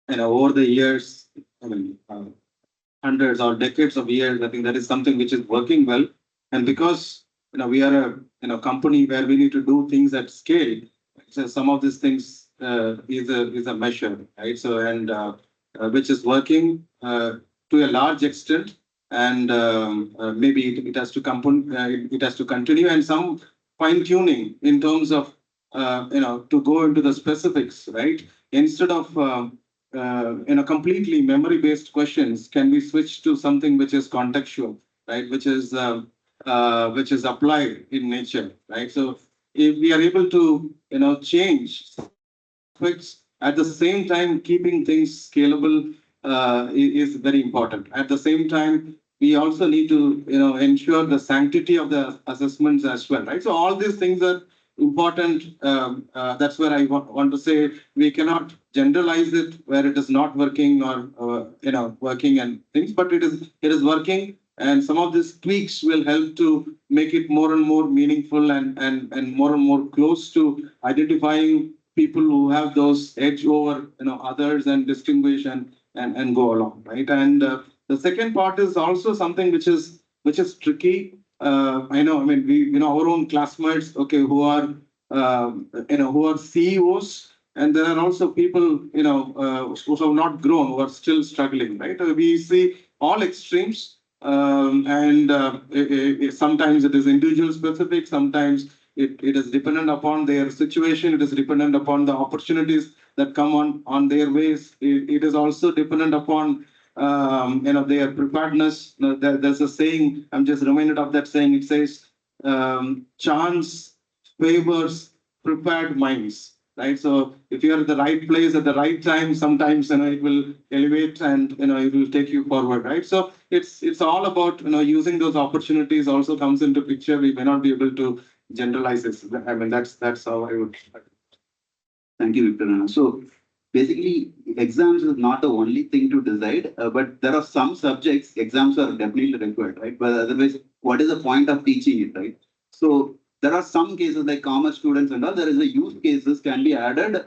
F: over the years, hundreds or decades of years, I think that is something which is working well. And because, we are a company where we need to do things at scale, so some of these things is a measure, right? So, and which is working to a large extent, and maybe it has to it has to continue, and some fine tuning in terms of to go into the specifics, right? Instead of completely memory based questions, can we switch to something which is contextual, right? Which is applied in nature, right? So if we are able to change aspects at the same time keeping things scalable is very important. At the same time, we also need to ensure the sanctity of the assessments as well, right? So all these things are important. That's where I want to say we cannot generalize it where it is not working or working and things, but it is working. And some of these tweaks will help to make it more and more meaningful and more close to identifying people who have those edge over others and distinguish and go along, right? And the second part is also something which is tricky. I know, I mean, we our own classmates, okay, who are who are CEOs, and there are also people who have not grown, who are still struggling, right? We see all extremes. Sometimes it is individual specific, sometimes it is dependent upon their situation, it is dependent upon the opportunities that come on their ways. It is also dependent upon their preparedness. There's a saying, I'm just reminded of that saying, it says, chance favors prepared minds. Right. So if you're at the right place at the right time, sometimes it will elevate and it will take you forward. Right. So it's all about using those opportunities also comes into picture. We may not be able to generalize this. I mean that's how I would.
E: Thank you, Victor. So basically, exams is not the only thing to decide, but there are some subjects exams are definitely required, right? But otherwise, what is the point of teaching it, right? So there are some cases like commerce students and all. There is a use cases can be added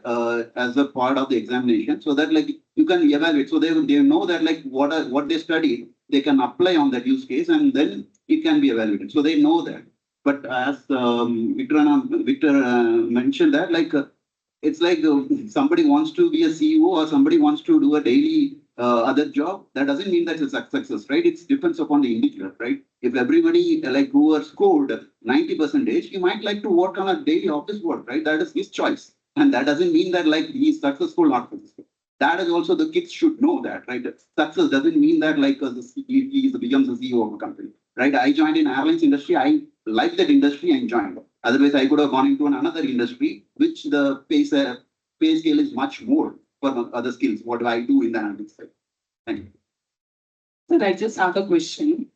E: as a part of the examination, so that like you can evaluate. So they know that like what they study, they can apply on that use case, and then it can be evaluated. So they know that. But as Victor mentioned that like. It's like somebody wants to be a CEO or somebody wants to do a daily other job. That doesn't mean that it's a success, right? It depends upon the individual, right? If everybody like who are scored 90%, he might like to work on a daily office work, right? That is his choice. And that doesn't mean that like he's successful or not successful. That is also the kids should know that, right? Success doesn't mean that like he becomes the CEO of a company, right? I joined in airlines industry. I like that industry and joined. Otherwise, I could have gone into another industry, which the pay scale is much more for other skills. What do I do in the analytics side? Thank you.
I: Sir, I just have a question.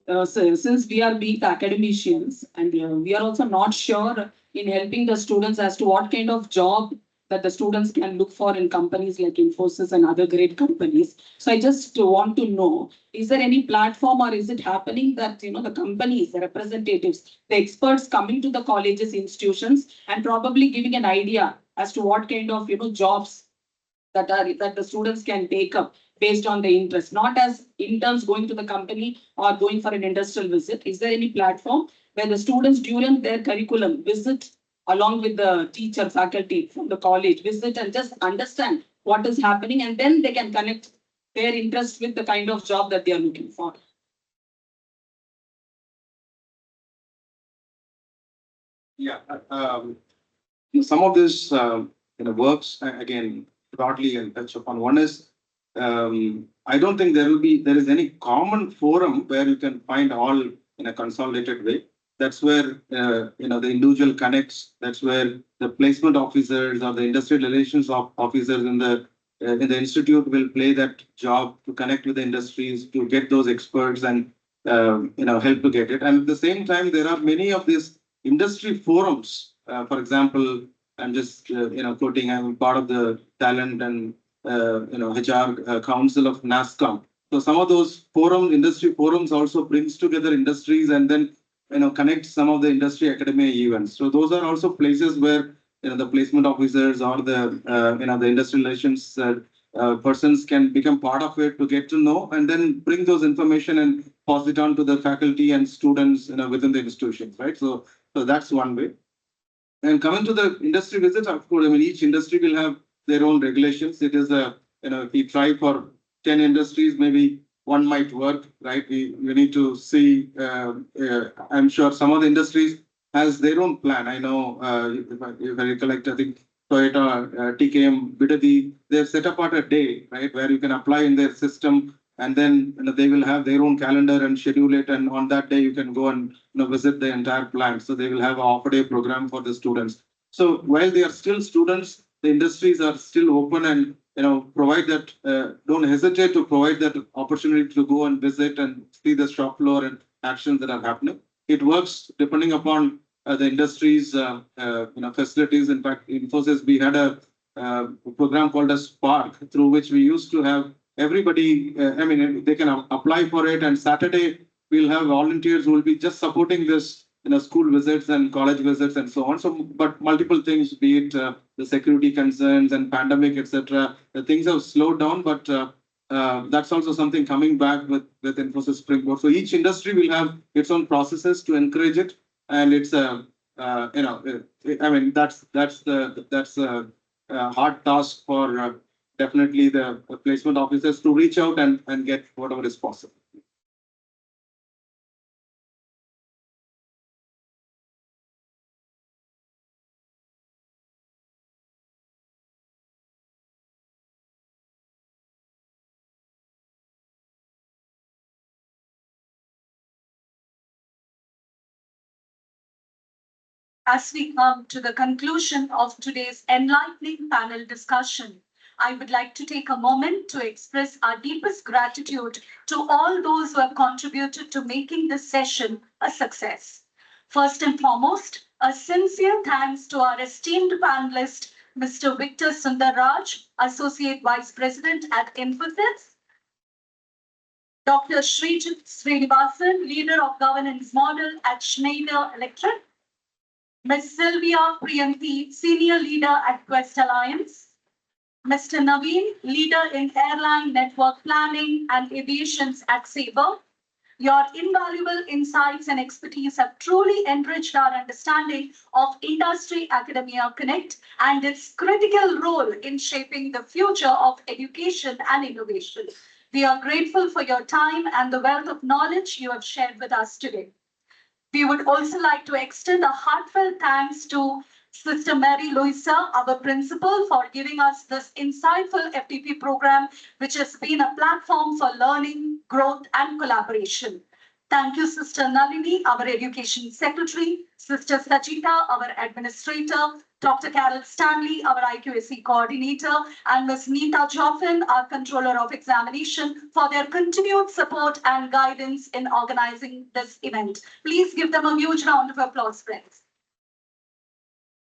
I: So since we are weak academicians and we are also not sure in helping the students as to what kind of job that the students can look for in companies like Infosys and other great companies. So I just want to know, is there any platform or is it happening that, the companies, the representatives, the experts coming to the colleges, institutions and probably giving an idea as to what kind of, jobs that the students can take up based on the interest, not as interns going to the company or going for an industrial visit. Is there any platform where the students during their curriculum visit along with the teacher, faculty from the college, visit and just understand what is happening, and then they can connect their interest with the kind of job that they are looking for?
F: Yeah. Some of this works again broadly and touch upon. One is I don't think there is any common forum where you can find all in a consolidated way. That's where the individual connects. That's where the placement officers or the industrial relations officers in the institute will play that job to connect with the industries, to get those experts and help to get it. And at the same time, there are many of these industry forums. For example, I'm just quoting. I'm part of the talent and HR council of NASCOM. So some of those industry forums also brings together industries and then connect some of the industry academia events. So those are also places where the placement officers or the the industrial relations persons can become part of it to get to know and then bring those information and pass it on to the faculty and students within the institutions, right? So that's one way. And coming to the industry visits, of course, I mean each industry will have their own regulations. It is if we try for 10 industries, maybe one might work, right? We need to see. I'm sure some of the industries has their own plan. I know if I recollect, I think Toyota, TKM, Bidadi, they've set apart a day, right, where you can apply in their system, and then they will have their own calendar and schedule it, and on that day you can go and visit the entire plant. So they will have a half-a-day program for the students. So while they are still students, the industries are still open and provide that. Don't hesitate to provide that opportunity to go and visit and see the shop floor and actions that are happening. It works depending upon the industry's facilities. In fact, Infosys, we had a program called as Spark, through which we used to have everybody. They can apply for it, and Saturday we'll have volunteers who will be just supporting this school visits and college visits and so on. So, but multiple things, be it the security concerns and pandemic, etc. The things have slowed down, but that's also something coming back with Infosys Springboard. So each industry will have its own processes to encourage it, and it's that's a hard task for definitely the placement officers to reach out and get whatever is possible.
A: As we come to the conclusion of today's enlightening panel discussion, I would like to take a moment to express our deepest gratitude to all those who have contributed to making this session a success. First and foremost, a sincere thanks to our esteemed panelist, Mr. Victor Sundarraj, Associate Vice President at Infosys, Dr. Srijit Srinivasan, Leader of Governance Model at Schneider Electric, Ms. Sylvia Priyanti, Senior Leader at Quest Alliance, Mr. Naveen, Leader in Airline Network Planning and Aviations at Sabre. Your invaluable insights and expertise have truly enriched our understanding of Industry Academia Connect and its critical role in shaping the future of education and innovation. We are grateful for your time and the wealth of knowledge you have shared with us today. We would also like to extend a heartfelt thanks to Sister Mary Louisa, our principal, for giving us this insightful FDP program, which has been a platform for learning, growth, and collaboration. Thank you, Sister Nalini, our Education Secretary, Sister Sajita, our Administrator, Dr. Carol Stanley, our IQAC Coordinator, and Ms. Neeta Joffin, our Controller of Examination, for their continued support and guidance in organizing this event. Please give them a huge round of applause, friends.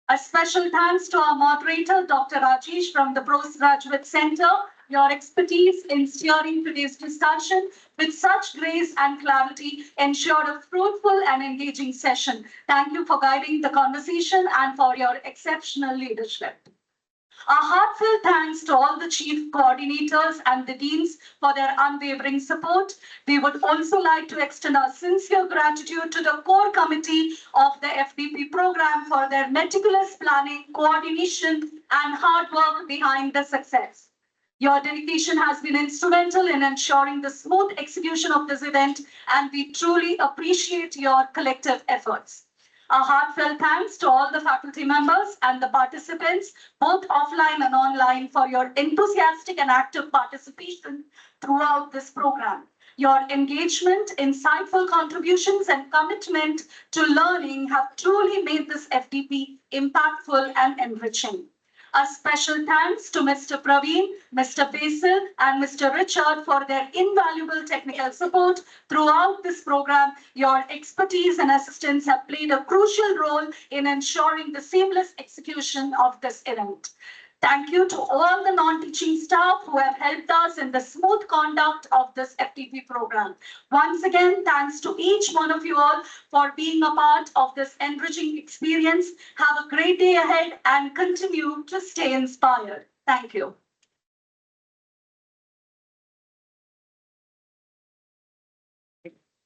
A: A special thanks to our moderator, Dr. Rajesh from the Postgraduate Center. Your expertise in steering today's discussion with such grace and clarity ensured a fruitful and engaging session. Thank you for guiding the conversation and for your exceptional leadership. A heartfelt thanks to all the chief coordinators and the deans for their unwavering support. We would also like to extend our sincere gratitude to the core committee of the FDP program for their meticulous planning, coordination, and hard work behind the success. Your dedication has been instrumental in ensuring the smooth execution of this event, and we truly appreciate your collective efforts. A heartfelt thanks to all the faculty members and the participants, both offline and online, for your enthusiastic and active participation throughout this program. Your engagement, insightful contributions, and commitment to learning have truly made this FDP impactful and enriching. A special thanks to Mr. Praveen, Mr. Basil, and Mr. Richard for their invaluable technical support throughout this program. Your expertise and assistance have played a crucial role in ensuring the seamless execution of this event. Thank you to all the non-teaching staff who have helped us in the smooth conduct of this FTP program. Once again, thanks to each one of you all for being a part of this enriching experience. Have a great day ahead and continue to stay inspired. Thank you.